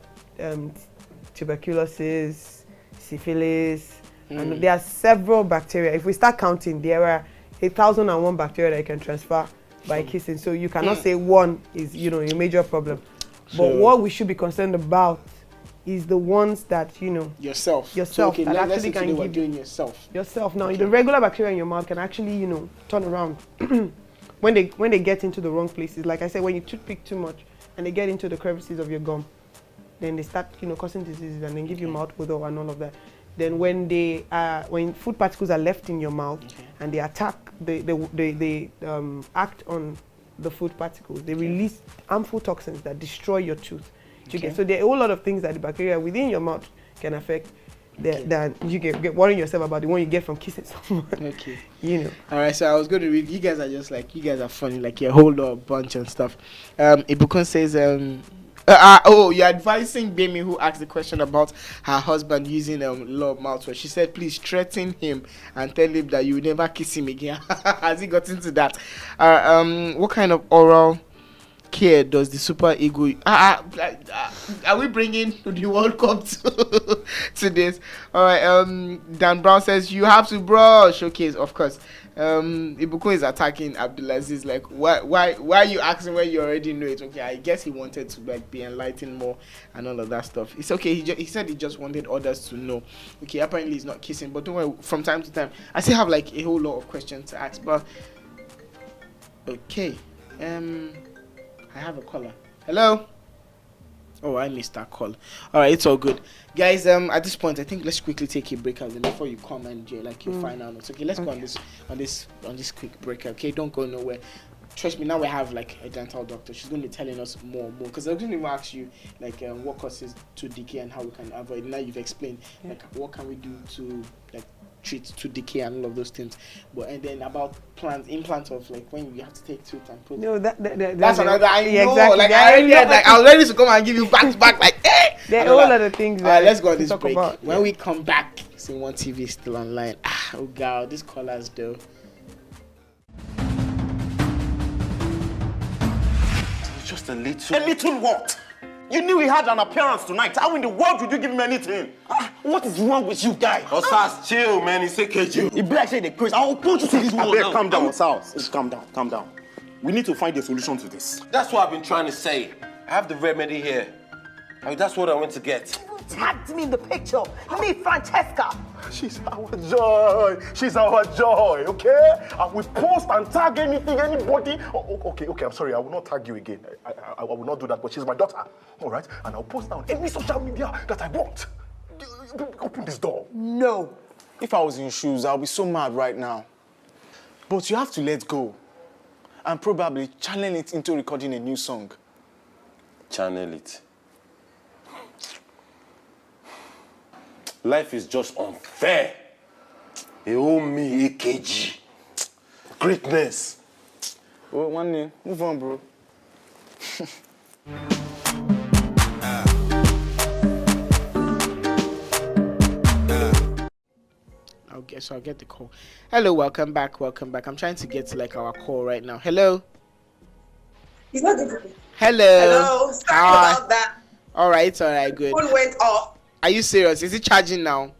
tuberculosis, syphilis, and there are several bacteria. If we start counting, there are 1,001 bacteria that you can transfer by kissing. So you cannot say one is, a major problem. But what we should be concerned about is the ones that, yourself. So, okay, that actually can give doing yourself. Now, the regular bacteria in your mouth can actually, turn around when they get into the wrong places. Like I said, when you toothpick too much and they get into the crevices of your gum, then they start, causing diseases and then give you mouth odor and all of that. Then when when food particles are left in your mouth and they attack, they act on the food particles. They release harmful toxins that destroy your tooth. So there are a whole lot of things that the bacteria within your mouth can affect. That you get worrying yourself about the one you get from kissing someone. Okay. All right. So I was going to read. You guys are just like, you guys are funny. Like you hold a bunch and stuff. Ibukun says you're advising Bemi, who asked the question about her husband using love mouthwash. She said, please threaten him and tell him that you will never kiss him again. Has he got into that? What kind of oral care does the super ego are we bringing to the World Cup to this? All right. Dan Brown says you have to brush. Okay, of course. Ibukun is attacking Abdulaziz. Like, why are you asking when you already know it? Okay, I guess he wanted to be enlightened more and all of that stuff. It's okay. He said he just wanted others to know. Okay, apparently he's not kissing, but don't worry. From time to time, I still have like a whole lot of questions to ask. But okay, I have a caller. Hello. Oh, I missed that call. All right, it's all good, guys. At this point, I think let's quickly take a break out and before you come and your final notes. Okay, let's go on this quick break. Okay, don't go nowhere. trust me, now we have like a dental doctor. She's going to be telling us more. Because I was going to ask you like what causes tooth decay and how we can avoid. Now you've explained like what can we do to like treat tooth decay and all of those things. But and then about implants of like when you have to take tooth and put. No, that's another. I know. Exactly. Like I already had, like I was ready to come and give you back to back. Like there are all other things. Let's go on this break. About. When we come back, SceneOneTV is still online. Oh God, these callers though. Just a little what? You knew he had an appearance tonight. How in the world would you give him anything? What is wrong with you guys? Osas, chill, man. He's AKG. He black say the crazy. I'll put you to this wall now. Calm down, Osas. Just calm down. We need to find a solution to this. That's what I've been trying to say. I have the remedy here. I mean, that's what I went to get. Tagged me in the picture. Me, Francesca. She's our joy, okay? And we post and tag anything, anybody. Okay, I'm sorry, I will not tag you again. I will not do that, but she's my daughter, all right? And I'll post on any social media that I want. Open this door. No. If I was in your shoes, I'll be so mad right now. But you have to let go. And probably channel it into recording a new song. Channel it. Life is just unfair. They owe me AKG. Greatness. Well, one name. Move on, bro. I'll get the call. Hello, welcome back. I'm trying to get to like our call right now. Hello. He's not good. Hello. Sorry about that. All right, good. Phone went off. Are you serious? Is it charging now?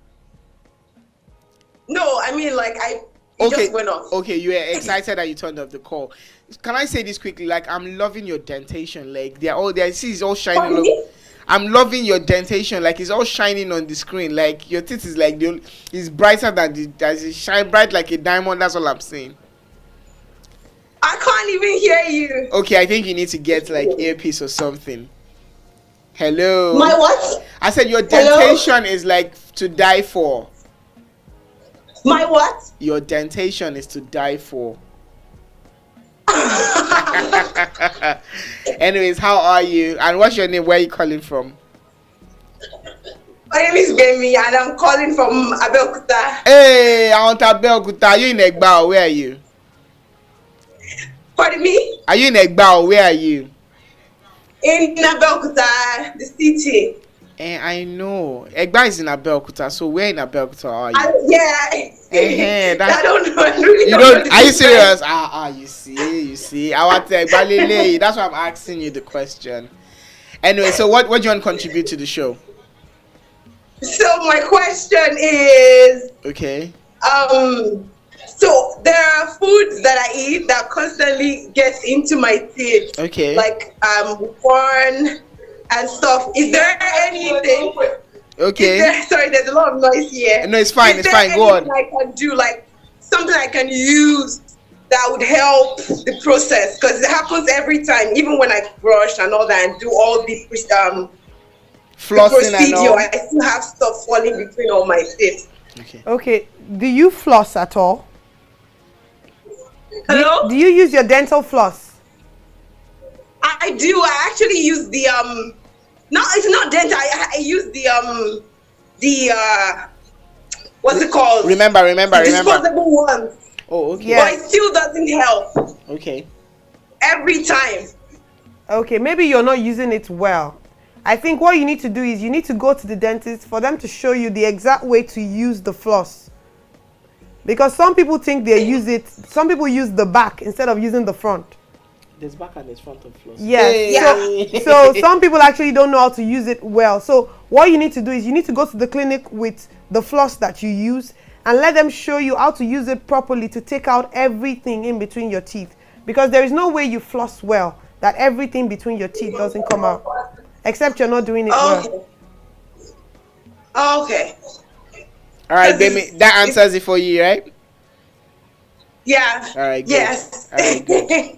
No, I mean like it just went off. Okay, you were excited that you turned off the call. Can I say this quickly? Like I'm loving your dentation. Like see, it's all shining. I'm loving your dentation. Like it's all shining on the screen. Like your teeth is like it's brighter than it shine bright like a diamond. That's all I'm saying. I can't even hear you. Okay, I think you need to get like earpiece or something. Hello. My what? I said your dentation is like to die for. My what? Your dentation is to die for. Anyways, how are you? And what's your name? Where are you calling from? My name is Bemi and I'm calling from Abeokuta. Hey, I want Abeokuta. Are you in Egba? Where are you? Pardon me? Are you in Egba? Where are you? In Abeokuta, the city. I know. Egba is in Abeokuta, so where in Abeokuta are you? I don't know. You don't? Are you serious? You see. I want Egba Lele. That's why I'm asking you the question. Anyway, so what do you want to contribute to the show? So my question is. Okay. So there are foods that I eat that constantly gets into my teeth. Okay. Like corn and stuff. Is there anything? Okay. Sorry, there's a lot of noise here. No, it's fine. It's fine. Go on. I can do like something I can use that would help the process because it happens every time. Even when I brush and all that and do all the flossing and all. I still have stuff falling between all my teeth. Okay. Do you floss at all? Hello? Do you use your dental floss? I do. I actually use the no, it's not dental. I use the what's it called? Remember. Disposable ones. Oh, okay. But it still doesn't help. Okay. Every time. Okay, maybe you're not using it well. I think what you need to do is you need to go to the dentist for them to show you the exact way to use the floss. Because some people think some people use the back instead of using the front. There's back and there's front of floss. Yes. So some people actually don't know how to use it well. So what you need to do is you need to go to the clinic with the floss that you use and let them show you how to use it properly to take out everything in between your teeth. Because there is no way you floss well that everything between your teeth doesn't come out. Except you're not doing it well. Okay. All right, baby. That answers it for you, right? Yeah. All right. Good. Yes. All right, good.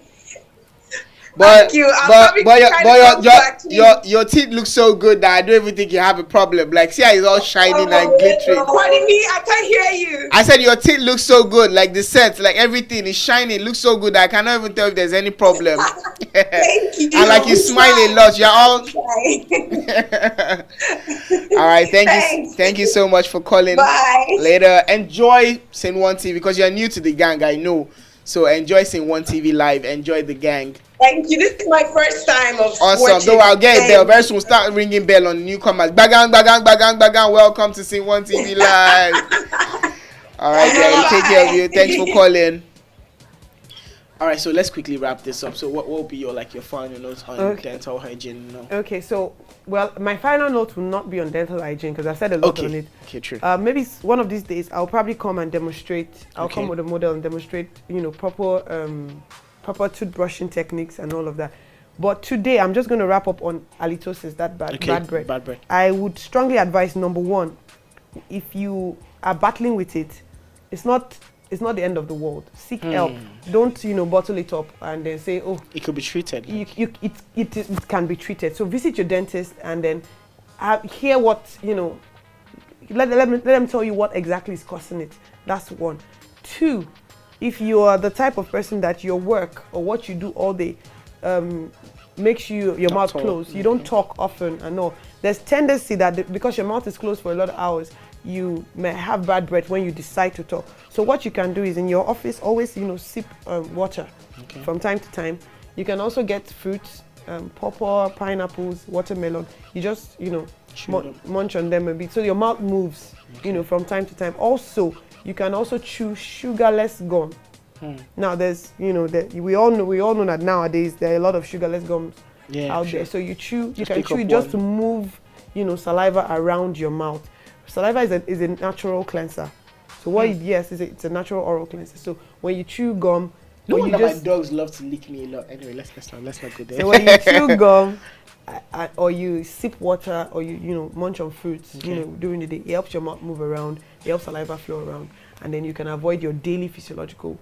But Thank you. I'll probably try to come back. your teeth look so good that I don't even think you have a problem. Like, see how it's all shining and glittering. Pardon me, I can't hear you. I said your teeth look so good, like the set, like everything is shining, looks so good that I cannot even tell if there's any problem. Thank you. And like you smile a lot, you're all. All right, thank you so much for calling. Bye. Later, enjoy SceneOneTV because you're new to the gang, I know. So enjoy SceneOneTV live. Enjoy the gang. Thank you. This is my first time of awesome. watching. Though I'll get a bell very soon. Start ringing bell on newcomers. Bagang, bagang, bagang, bagang. Welcome to SceneOneTV live. All right, guys. Take care of you. Thanks for calling. All right, so let's quickly wrap this up. So what will be your final notes on dental hygiene? Okay, so my final note will not be on dental hygiene because I said a lot on it. Okay, true. Maybe one of these days I'll probably come and demonstrate. I'll come with a model and demonstrate, proper toothbrushing techniques and all of that. But today I'm just going to wrap up on halitosis, that bad breath. Bad breath. I would strongly advise, number one, if you are battling with it, it's not the end of the world. Seek help. Don't bottle it up and then say, oh, it could be treated. It can be treated. So visit your dentist and then hear what let them tell you what exactly is causing it. That's one. Two, if you are the type of person that your work or what you do all day makes your mouth closed, you don't talk often and all, there's tendency that because your mouth is closed for a lot of hours, you may have bad breath when you decide to talk. So what you can do is in your office, always sip water from time to time. You can also get fruits, pawpaw, pineapples, watermelon. You just munch on them a bit so your mouth moves from time to time. Also, you can also chew sugarless gum. Now there's we all know that nowadays there are a lot of sugarless gums out there. So you can chew it just to move saliva around your mouth. Saliva is a natural cleanser. So what it's a natural oral cleanser. So when you chew gum, no wonder my dogs love to lick me a lot. Anyway, let's not go there. So when you chew gum or you sip water or you munch on fruits during the day, it helps your mouth move around, it helps saliva flow around, and then you can avoid your daily physiological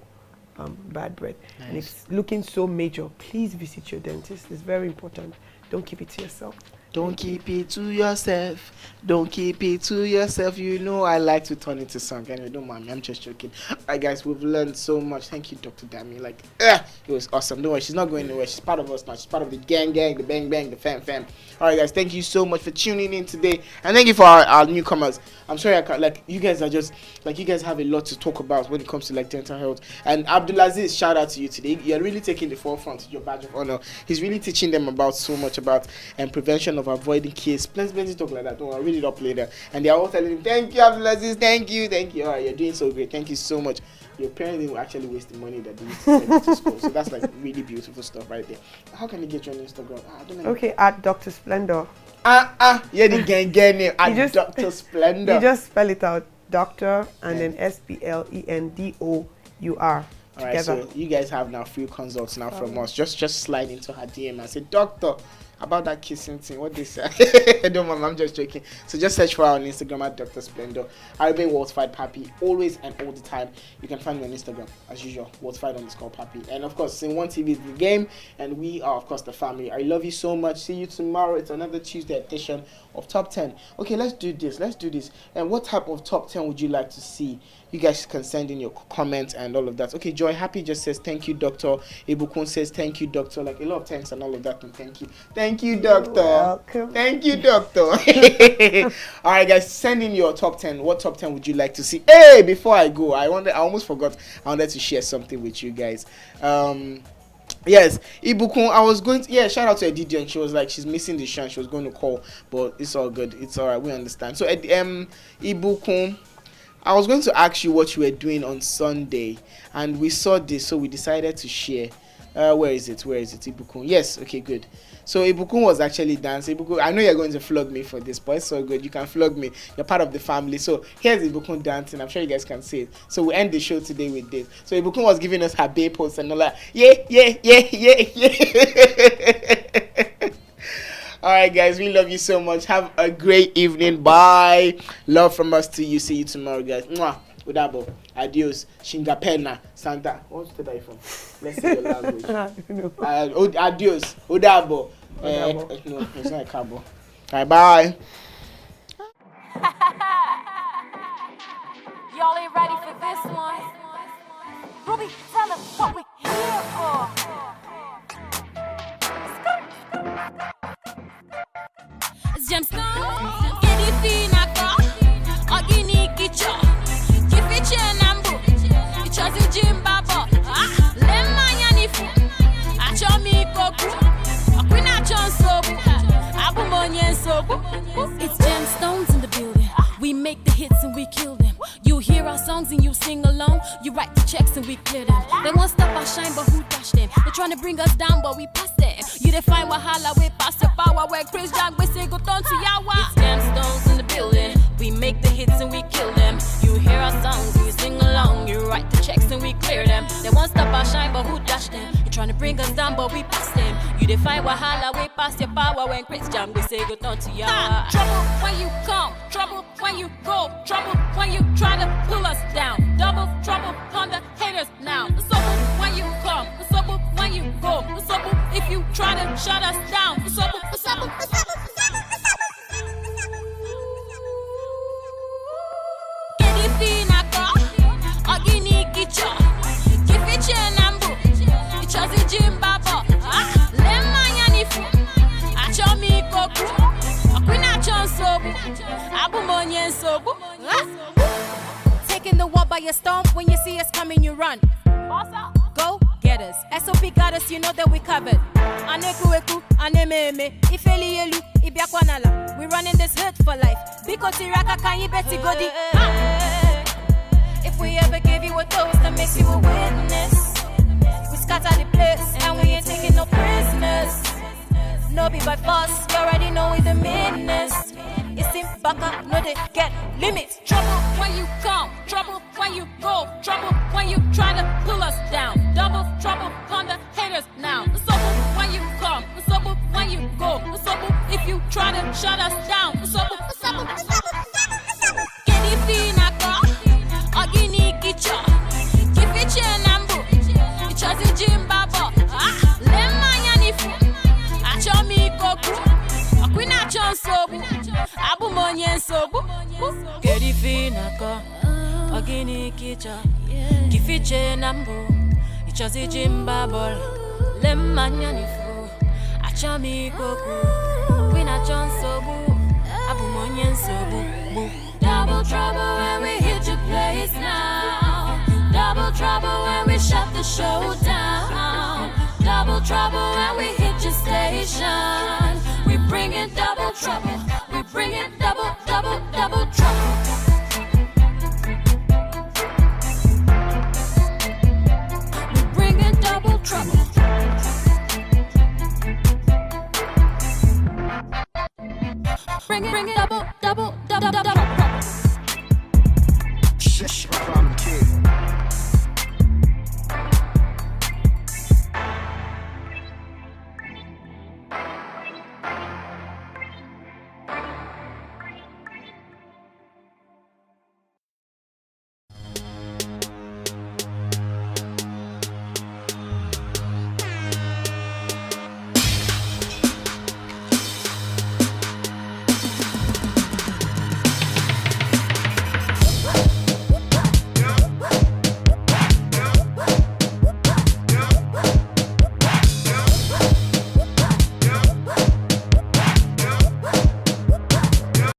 bad breath. Nice. And if it's looking so major, please visit your dentist. It's very important. Don't keep it to yourself. Don't keep it to yourself. Don't keep it to yourself. I like to turn into song. Anyway, don't mind me. I'm just joking. Alright, guys, we've learned so much. Thank you, Dr. Dami. It was awesome. Don't worry, she's not going anywhere. She's part of us now. She's part of the gang, the bang, the fam. Alright, guys, thank you so much for tuning in today. And thank you for our newcomers. I'm sorry, you guys are just, you guys have a lot to talk about when it comes to, dental health. And Abdulaziz, shout out to you today. You're really taking the forefront with your badge of honor. He's really teaching them about so much about prevention of avoiding kids. Plenty talk like that. Don't worry, I'll read it up later. And they're all telling him, thank you, Abdulaziz, thank you. All right, you're doing so great. Thank you so much. Your parents didn't actually waste the money that they used to send you to school. So that's really beautiful stuff right there. How can they get you on Instagram? I don't know. Okay, at Dr. Splendor. Yeah, the gang name at Dr. Splendor. You just spell it out, Doctor, and then SPLENDOUR. All right, so you guys have now free consults now from us. Just slide into her DM and say, Doctor, about that kissing thing, what they say. Don't mind, I'm just joking. So just search for her on Instagram at Dr. Splendor. I'll be Worldfied Pappy, always and all the time. You can find me on Instagram as usual, Worldfied_Pappy. And of course, SceneOneTV is the game, and we are of course the family. I love you so much. See you tomorrow. It's another Tuesday edition of Top 10. Okay, let's do this. And what type of Top 10 would you like to see? You guys can send in your comments and all of that. Okay, Joy Happy just says thank you, Doctor. Ibukun says thank you, Doctor. A lot of thanks and all of that. And thank you, Doctor. Welcome. Thank you, Doctor. All right, guys, send in your top 10. What top 10 would you like to see? Hey, before I go, I almost forgot. I wanted to share something with you guys. Yes, Ibukun, I was going to, shout out to Edidia, and she was like, she's missing the show and she was going to call, but it's all good. It's all right. We understand. So, Ibukun, I was going to ask you what you were doing on Sunday, and we saw this, so we decided to share. Where is it, Ibukun? Yes, okay, good. So Ibukun was actually dancing. Ibukun, I know you're going to flog me for this, but it's so good. You can flog me. You're part of the family. So here's Ibukun dancing. I'm sure you guys can see it. So we end the show today with this. So Ibukun was giving us her bae pose and all that. Yeah. Alright guys, we love you so much. Have a great evening. Bye. Love from us to you. See you tomorrow, guys. Mwah. Udabo. Adios, Shingapena, Santa. What's the die from? Let's see your language. Adios, Odabo. No, it's not a cabo. Bye. Y'all ain't ready for this one. Ruby, tell them what we here for. Gemstone, anything I got, Ogini Kicho, Kifiche Nambu, Ichazi Jimbabo, Lemanyanifu, Achomi Koku, Aquina Chonsobu, Abumonyen Sobu. It's gemstones in the building. We make the hits and we kill them. You hear our songs and you sing along. You write the checks and we clear them. They won't stop our shine, but who dash them? They're trying to bring us down, but we pass them. You define Wahala, we pass your power. Where Chris Jack, we say go down to Yawa. It's gemstones in the building. We make the hits and we kill them. You hear our songs and you sing along. You write the checks and we clear them. They won't stop our shine, but who dash them? You're trying to bring us down, but we pass them. You define Wahala, we pass your power. When Chris Jack, we say go down to Yawa. Trouble when you come, trouble when you go, trouble when you try to pull us down. Double trouble on the haters now. The trouble when you come, the trouble when you go, the trouble if you try to shut us down. The trouble, the trouble, the trouble, the trouble, the trouble. Anything I got, Ogini Kicho, Kifiche Nambu, Ichazi Jimbabo, Lemanyanifu, Achomi Koku, Aquina Chonsobu, Abumonyen Sobu. Taking the wall by your stomp. When you see us coming, you run. Go get us. SOP got us, you know that we covered. Anekueku, anememe, ifelielu, ibiakwanala. We running this hood for life. Because Iraka can you bet godi. If we ever give you a toast that makes you a witness, we scatter the place and we ain't taking no prisoners. No be by force, you already know we the meanness. It's in baka, no they get limits. Trouble when you come, trouble when you go, trouble when you try to pull us down. Double trouble on the haters now. The trouble when you come, the trouble when you go, the trouble if you try to shut us down. The trouble, the trouble, the trouble, the trouble, the trouble. Anything I got, Ogini Kicho, Kifiche Nambu, Ichazi Jimbabo, Lemanyanifu, Achomi Koku, Aquina Chonsobu, Abumonyen Sobu. Anything I got, Ogini Kicho, Kifiche Nambu, Ichazi Jimbabo, Lemanyanifu, Achomi Koku, Aquina Chonsobu, Abumonyen Sobu. Double trouble when we hit your place now. Double trouble when we shut the show down. Double trouble when we hit your station. We bring in double trouble. We bring in double